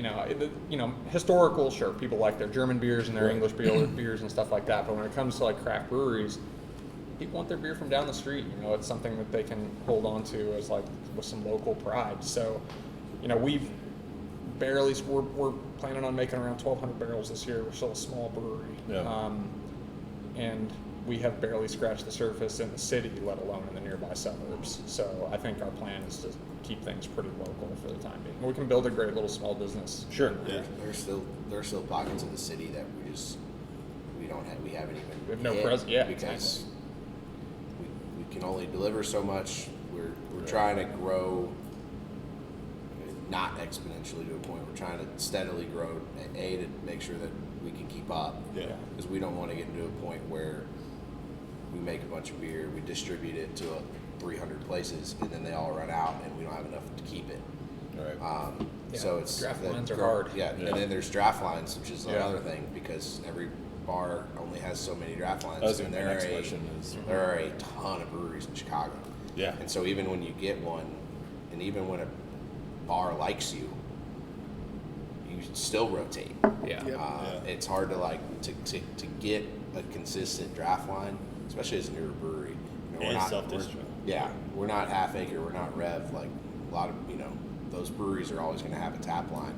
Historical, sure, people like their German beers and their English beers and stuff like that. But when it comes to like craft breweries, people want their beer from down the street. It's something that they can hold on to as like with some local pride. So, we're planning on making around 1,200 barrels this year. We're still a small brewery. Yeah. And we have barely scratched the surface in the city, let alone in the nearby suburbs. So I think our plan is to keep things pretty local for the time being. We can build a great little small business. Sure. Yeah. There's still pockets of the city that we haven't even. We have no presence. Yeah, because exactly. we can only deliver so much. We're trying to grow, not exponentially to a point. We're trying to steadily grow. To make sure that we can keep up. Yeah. Because we don't want to get into a point where we make a bunch of beer, we distribute it to 300 places, and then they all run out, and we don't have enough to keep it. Right. So it's draft lines are hard. Yeah, and then there's draft lines, which is another thing, because every bar only has so many draft lines, and there are a ton of breweries in Chicago. Yeah. And so even when you get one, and even when a bar likes you, you still rotate. Yeah. It's hard to get a consistent draft line, especially as a newer brewery. And self-distro. We're not Half Acre, we're not Rev. Like a lot of those breweries are always going to have a tap line.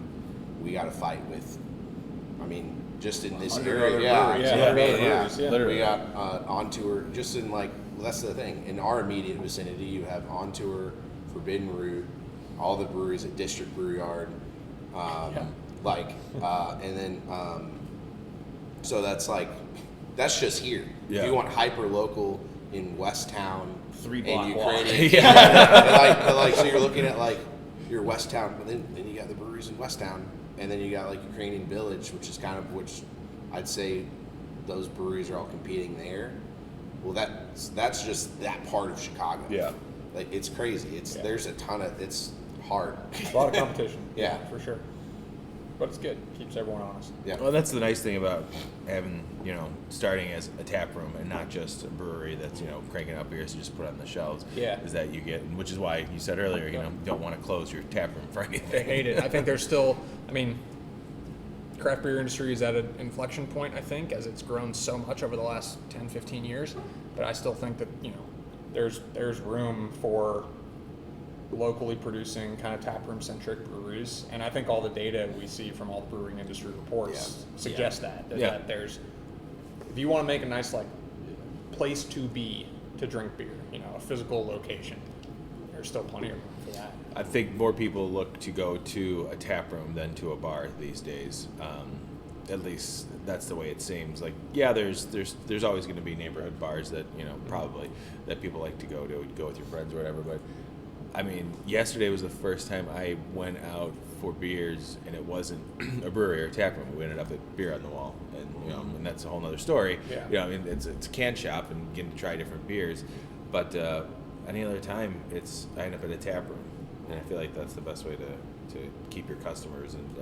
we got to fight with. I mean, just in this 100 area, other breweries, literally. We got On Tour. Just in like that's the thing. In our immediate vicinity, you have On Tour, Forbidden Root, all the breweries at District Brew Yard, and then so that's just here. Yeah. If you want hyper local in West Town, 3 block walk. So you're looking at like your West Town, but then you got the breweries in West Town, and then you got like Ukrainian Village, which I'd say those breweries are all competing there. Well, that's just that part of Chicago. Yeah. Like it's crazy. There's a ton of it's hard. A lot of competition. Yeah, for sure. But it's good. Keeps everyone honest. Yeah. Well, that's the nice thing about having, starting as a tap room and not just a brewery that's, cranking out beers to just put on the shelves. Yeah. Is that you get, which is why you said earlier, you don't want to close your tap room for anything. I hate it. I think there's still, craft beer industry is at an inflection point, I think, as it's grown so much over the last 10, 15 years. But I still think that, there's room for locally producing kind of taproom centric breweries, and I think all the data we see from all the brewing industry reports suggest that there's, if you want to make a nice place to be to drink beer, a physical location, there's still plenty of room for that. I think more people look to go to a tap room than to a bar these days. At least that's the way it seems. Like, there's always going to be neighborhood bars that probably that people like to go with your friends or whatever, but yesterday was the first time I went out for beers, and it wasn't a brewery or a tap room. We ended up at Beer on the Wall, and and that's a whole other story. Yeah. It's a can shop and getting to try different beers, but any other time, I end up at a tap room, and I feel like that's the best way to keep your customers and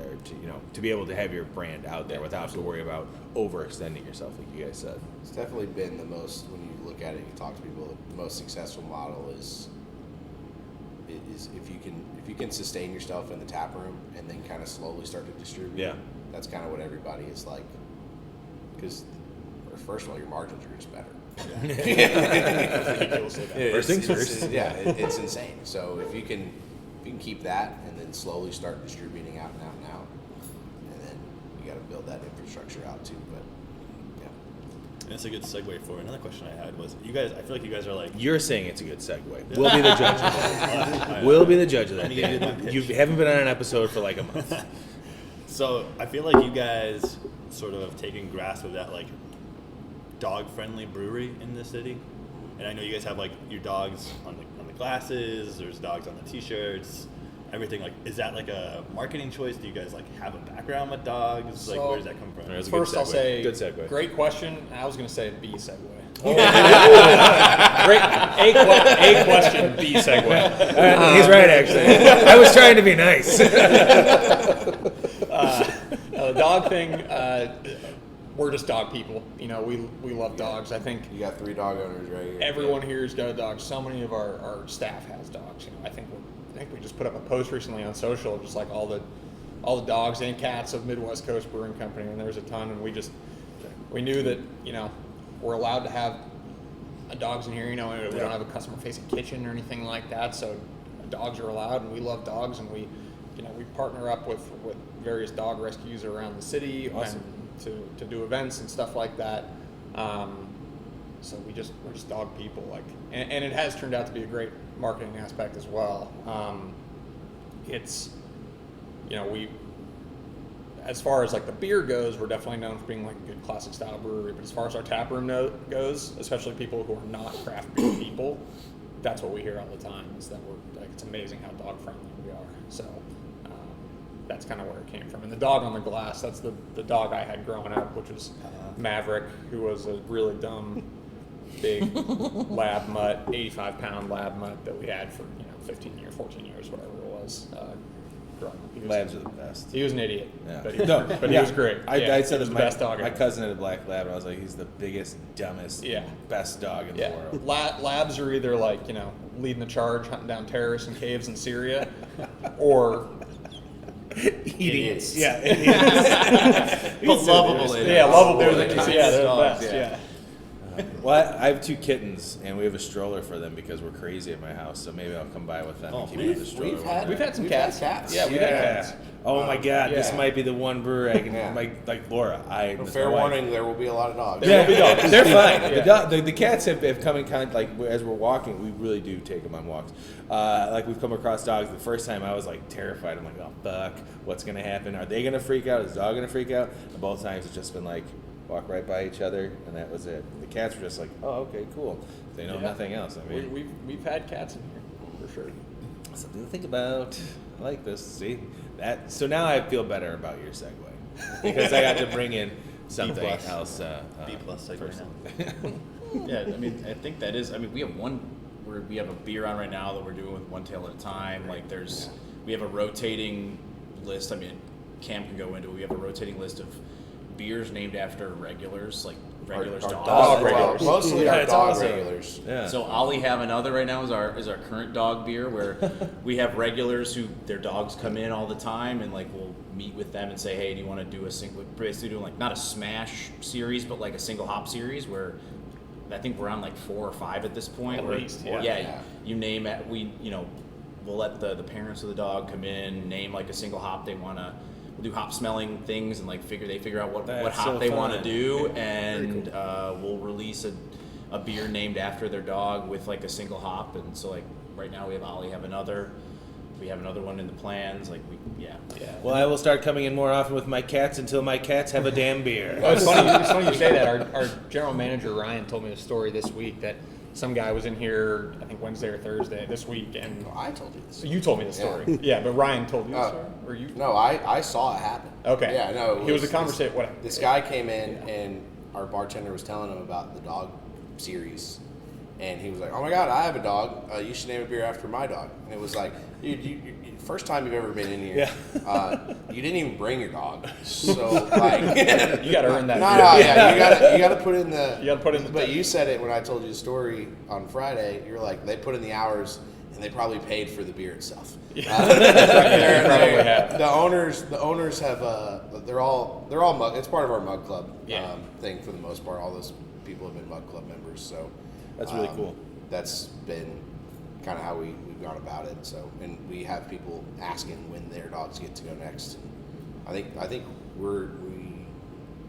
to be able to have your brand out there without to worry about overextending yourself, like you guys said. It's definitely been the most, when you look at it, you talk to people, the most successful model is if you can sustain yourself in the tap room and then kind of slowly start to distribute. Yeah. That's kind of what everybody is like. Because first of all, your margins are just better. First things first. It's insane. So if you can keep that and then slowly start distributing out and out and out, and then you got to build that infrastructure out too. But and that's a good segue for another question I had was, you guys, I feel like you guys are like... You're saying it's a good segue. We'll be the judge of that. We'll be the judge of that. You haven't been on an episode for like a month. So I feel like you guys sort of have taken grasp of that dog-friendly brewery in the city. And I know you guys have your dogs on the glasses, there's dogs on the t-shirts, everything. Is that a marketing choice? Do you guys have a background with dogs? So, where does that come from? First, I'll say good segue. Great question. I was going to say B segue. Great. A question, B segue. He's right, actually. I was trying to be nice. The dog thing, we're just dog people. We love dogs. I think you got 3 dog owners right here. Everyone here's got a dog. So many of our staff has dogs. I think we just put up a post recently on social, just all the dogs and cats of Midwest Coast Brewing Company, and there's a ton. And we knew that we're allowed to have dogs in here. We don't have a customer-facing kitchen or anything like that, so dogs are allowed, and we love dogs, and we partner up with various dog rescues around the city. Awesome. And to do events and stuff like that. So we're just dog people, and it has turned out to be a great marketing aspect as well. It's, as far as the beer goes, we're definitely known for being a good classic style brewery. But as far as our tap room goes, especially people who are not craft beer people, that's what we hear all the time, is that we're it's amazing how dog friendly we are. So that's kind of where it came from. And the dog on the glass, that's the dog I had growing up, which was Maverick, who was a really dumb, big lab mutt, 85-pound lab mutt that we had for 15 years, 14 years, whatever it was. Growing up. Labs are the best. He was an idiot, Yeah. but he was great. I said he was this the best dog my ever. cousin had a black lab, and I was like, he's the biggest, dumbest, best dog in the world. Labs are either leading the charge, hunting down terrorists in caves in Syria, or idiots. Yeah, idiots. But lovable idiots. Yeah, lovable They're the idiots. kindest Yeah, they're the dogs, best. yeah. Well, I have 2 kittens, and we have a stroller for them because we're crazy at my house. So maybe I'll come by with them and keep them in the stroller. We've had some cats. Yeah, we've had cats. Oh my God, this Yeah. might be the one brewer I can like Laura. Fair warning, there will be a lot of dogs. Yeah, they're fine. The cats have come in kind like as we're walking. We really do take them on walks. Like we've come across dogs. The first time I was like terrified. I'm like, oh fuck, what's gonna happen? Are they gonna freak out? Is the dog gonna freak out? And both times it's just been like walk right by each other, and that was it. The cats were just like, oh okay, cool. They know nothing else. I mean, we've had cats in here for sure. Something to think about. I like this. See that? So now I feel better about your segue because I got to bring in something else. B+ segue now. Yeah, I mean, I think that is. I mean, we have a beer on right now that we're doing with one tail at a time. Like, we have a rotating list. I mean, Cam can go into it. We have a rotating list of beers named after regulars, like regulars, Dog regulars. Mostly our dog awesome. regulars. Yeah. So Ollie Have Another right now is our current dog beer, where we have regulars who their dogs come in all the time, and like we'll meet with them and say, hey, do you want to do a single? Basically doing like not a smash series, but like a single hop series where. I think we're on like 4 or 5 at this point. At least, yeah. Yeah, you name it. We'll let the parents of the dog come in, name like a single hop they want to. We'll do hop smelling things and like figure out what hop they want to do, and we'll release a beer named after their dog with like a single hop. And so like right now we have Ollie Have Another. We have another one in the plans. Like yeah. Well, I will start coming in more often with my cats until my cats have a damn beer. It's funny you say that. Our general manager Ryan told me a story this week that some guy was in here, I think Wednesday or Thursday this week, and I told you this. You told me the story. Yeah, but Ryan told you the story, or you? No, I saw it happen. Okay. Yeah, no. He was a conversation. What? This guy came in and our bartender was telling him about the dog series, and he was like, "Oh my God, I have a dog. You should name a beer after my dog." And it was like, you first time you've ever been in here, you didn't even bring your dog, so like you got to earn that. You got to put in the. You got to put in the. But you said it when I told you the story on Friday. You're like, they put in the hours and they probably paid for the beer itself. The owners have they're all mug. It's part of our mug club thing for the most part. All those people have been mug club members, so that's really cool. That's been kind of how we've gone about it. So, and we have people asking when their dogs get to go next. I think we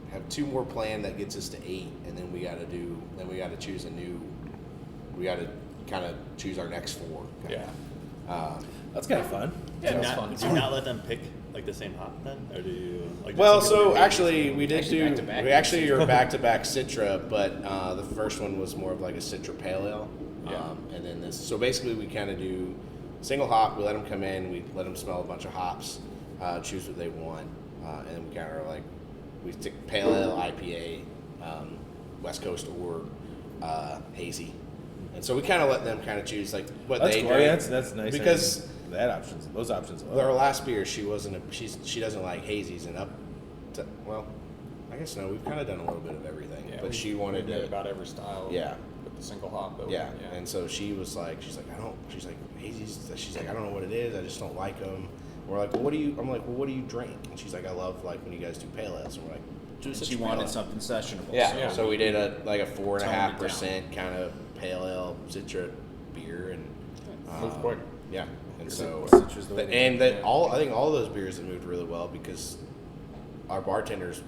have 2 more planned that gets us to 8, and then we got to choose we got to kind of choose our next 4. That's kind of fun. Yeah, that's fun. Do you not let them pick like the same hop then, or do you? Like, actually, we are back-to-back Citra, but the first one was more of like a Citra Pale Ale. And then so basically we kind of do single hop. We let them come in, we let them smell a bunch of hops, choose what they want, and then we kind of like we stick Pale Ale, IPA, West Coast or hazy, and so we kind of let them kind of choose like what they drink. That's nice because those options. Our last beer, she doesn't like hazies, and I guess no, we've kind of done a little bit of everything, but she wanted to about every style. Yeah. Single hop though. Yeah, and so she's like hazies. She's like, I don't know what it is. I just don't like them. We're like, well, I'm like, well, what do you drink? And she's like, I love like when you guys do pale ales. And we're like, and she wanted something sessionable. Yeah. So we did a 4.5% kind of pale ale Citra beer and moved quick. Yeah, and so I think all those beers have moved really well because our bartenders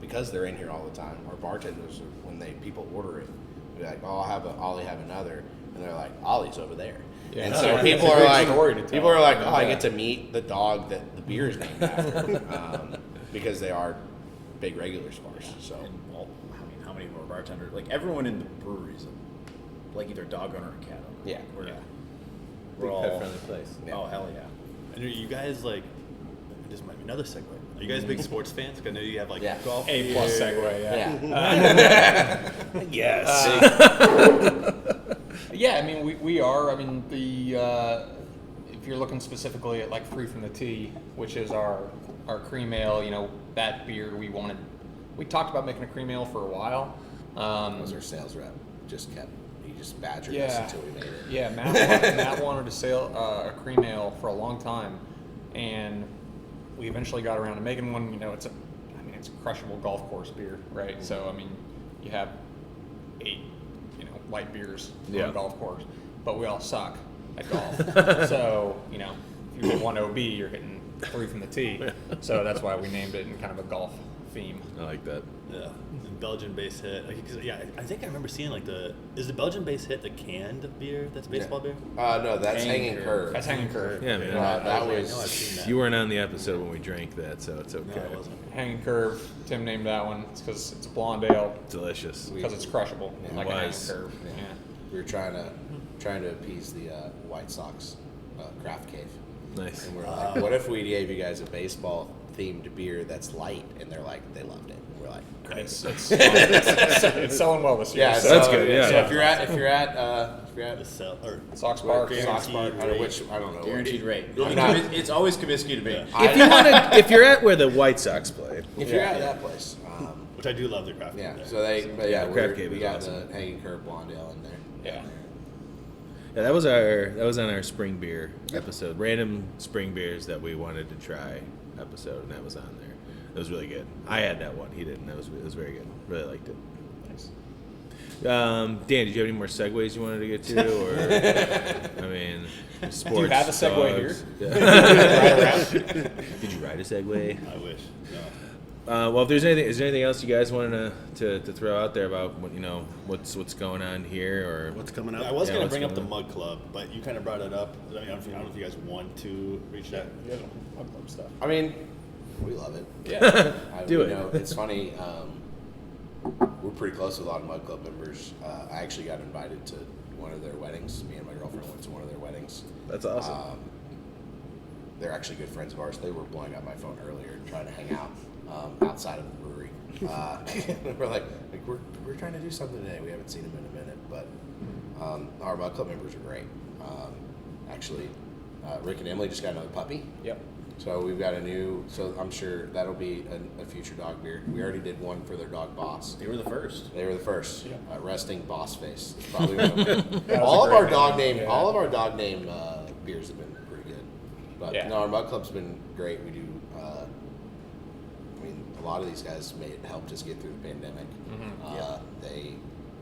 because they're in here all the time. Our bartenders, when people order it, be like, oh, Ollie Have Another, and they're like, Ollie's over there. Yeah. And so people are like, oh, I get to meet the dog that the beer is named after, because they are big regulars for us. So, and, how many more bartenders? Like everyone in the breweries, like either dog owner or cat owner. Yeah, we're all pet friendly place. Yeah. Oh hell yeah! And are you guys like? This might be another segue. Are you guys big sports fans? Because I know you have like golf. A+ segue. Yes. I mean, we are. I mean, if you're looking specifically at like Free from the Tee, which is our cream ale, that beer we talked about making a cream ale for a while. That was our sales rep. He just badgered us until we made it. Yeah, Matt wanted to sell a cream ale for a long time, and we eventually got around to making one. It's a crushable golf course beer, right? So I mean, you have 8, light beers on Yeah. a golf course, but we all suck at golf. So, if you hit 1 OB, you're hitting 3 from the tee. So that's why we named it in kind of a golf theme. I like that. Yeah, the Belgian base hit. I think I remember seeing is the Belgian base hit the canned beer that's baseball beer? No, that's Hanging Curve. That's Hanging Curve. Yeah, man. That I've was. seen that. You weren't on the episode when we drank that, so it's okay. No, it wasn't. Hanging Curve. Tim named that one. It's because it's a blonde ale. Delicious. Because it's crushable, Yeah, like it a Hanging was. Curve. Yeah. We were trying to appease the White Sox craft cave, Nice. and we're like, what if we gave you guys a baseball themed beer that's light? And they're like, they loved it. And we're like, great. It's selling well this year. Yeah, so that's good, yeah. So if you're at The cell or Sox Park. Sox Park, I don't know. Guaranteed rate. I'm not- It's always Comiskey to me. If you're at where the White Sox play, If you're at that place, which I do love their craft beer. yeah. there. So Yeah, craft cave we is got awesome. the Hanging Curve blonde ale in there. Yeah. yeah, that was on our spring beer episode. Random spring beers that we wanted to try episode, and that was on there. It was really good. I had that one. He didn't. It was very good. Really liked it. Nice. Dan, did you have any more segues you wanted to get to, or I mean, sports? Do you have a segue dogs? here? Yeah. Did you ride a Segway? I wish. No. Well, if is there anything else you guys wanted to throw out there about what's going on here, or What's coming up? I was Yeah, going to what's bring up the going Mug Club, but you kind of brought it up. I don't know if you guys want to reach that. You guys don't Mug Club stuff. I mean, we love it. Yeah. Do it. It's funny. We're pretty close with a lot of Mug Club members. I actually got invited to one of their weddings. Me and my girlfriend went to one of their weddings. That's awesome. They're actually good friends of ours. They were blowing up my phone earlier, trying to hang out outside of the brewery. We're like we're trying to do something today. We haven't seen them in a minute, but our Mug Club members are great. Actually, Rick and Emily just got another puppy. Yep. So we've got so I'm sure that'll be a future dog beer. We already did one for their dog Boss. They were the first. They were the first. Yeah. Resting Boss Face. It's probably one of That was all a of our great dog name. name. Yeah. All of our dog name beers have been pretty good. But Yeah. no, our Mug Club's been great. We do. I mean, a lot of these guys helped us get through the pandemic. They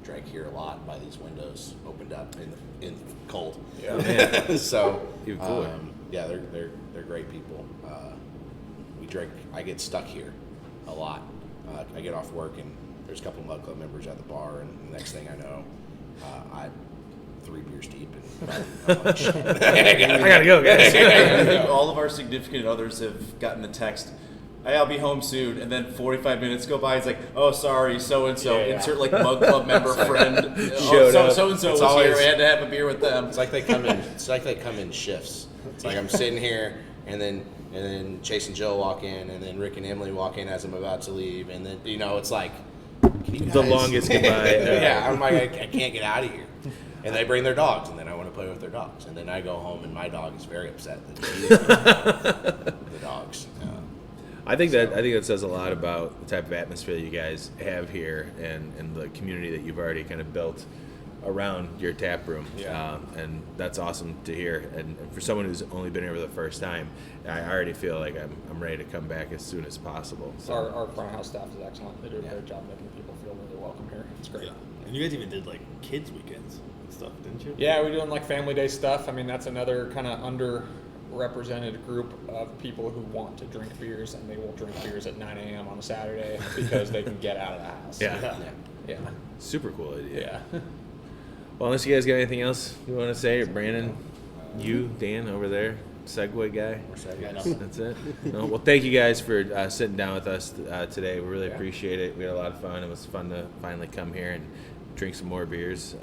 drank here a lot by these windows opened up in cold. Yeah. So Even cooler. yeah, they're great people. We drink. I get stuck here a lot. I get off work and there's a couple of Mug Club members at the bar, and the next thing I know, I'm 3 beers deep, and I'm like, shit. I gotta go, guys. I think all of our significant others have gotten the text, "Hey, I'll be home soon," and then 45 minutes go by. It's like, "Oh, sorry, so and so." Yeah. Insert like Mug Club member friend. Showed up. So and so It's was here. always- We had to have a beer with them. It's like they come in. It's like they come in shifts. It's like I'm sitting here, and then Chase and Joe walk in, and then Rick and Emily walk in as I'm about to leave, and then it's like can you The guys- longest goodbye. Yeah, I'm like I can't get out of here. And they bring their dogs, and then I want to play with their dogs, and then I go home, and my dog is very upset that the dogs. I think that says a lot about the type of atmosphere that you guys have here, and the community that you've already kind of built around your tap room. Yeah. And that's awesome to hear. And for someone who's only been here for the first time, I already feel like I'm ready to come back as soon as possible. So our front house staff is excellent. They do a great job making people feel really welcome here. It's great. Yeah. And you guys even did like kids weekends and stuff, didn't you? Yeah, we're doing like family day stuff. I mean, that's another kind of underrepresented group of people who want to drink beers, and they will drink beers at 9 a.m. on a Saturday because they can get out of the house. Yeah. Yeah. Super cool idea. Yeah. Well, unless you guys got anything else you want to say, or Brandon, you, Dan, over there, Segway guy. That's it. No, well, thank you guys for sitting down with us today. We really appreciate it. We had a lot of fun. It was fun to finally come here and drink some more beers.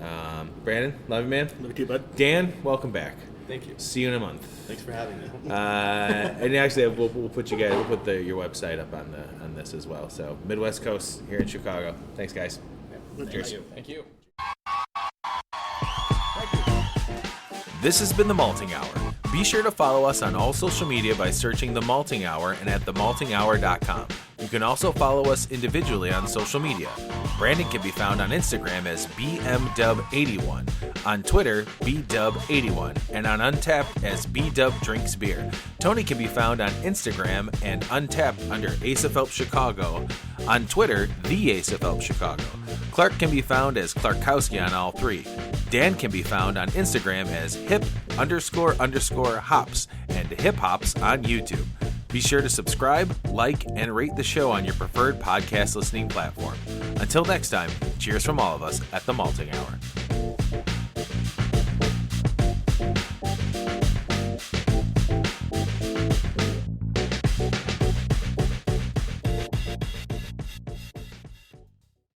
Brandon, love you, man. Love you too, bud. Dan, welcome back. Thank you. See you in a month. Thanks for having me. And actually, we'll put your website up on this as well. So Midwest Coast here in Chicago. Thanks, guys. Cheers. Thank you. This has been The Malting Hour. Be sure to follow us on all social media by searching The Malting Hour and at themaltinghour.com. You can also follow us individually on social media. Brandon can be found on Instagram as BMDub81, on Twitter, BDub81, and on Untapped as BDubDrinksBeer. Tony can be found on Instagram and Untapped under Ace of Help Chicago, on Twitter, The Ace of Help Chicago. Clark can be found as Clarkowski on all three. Dan can be found on Instagram as hip__hops and hip hops on YouTube. Be sure to subscribe, like, and rate the show on your preferred podcast listening platform. Until next time, cheers from all of us at the Malting Hour.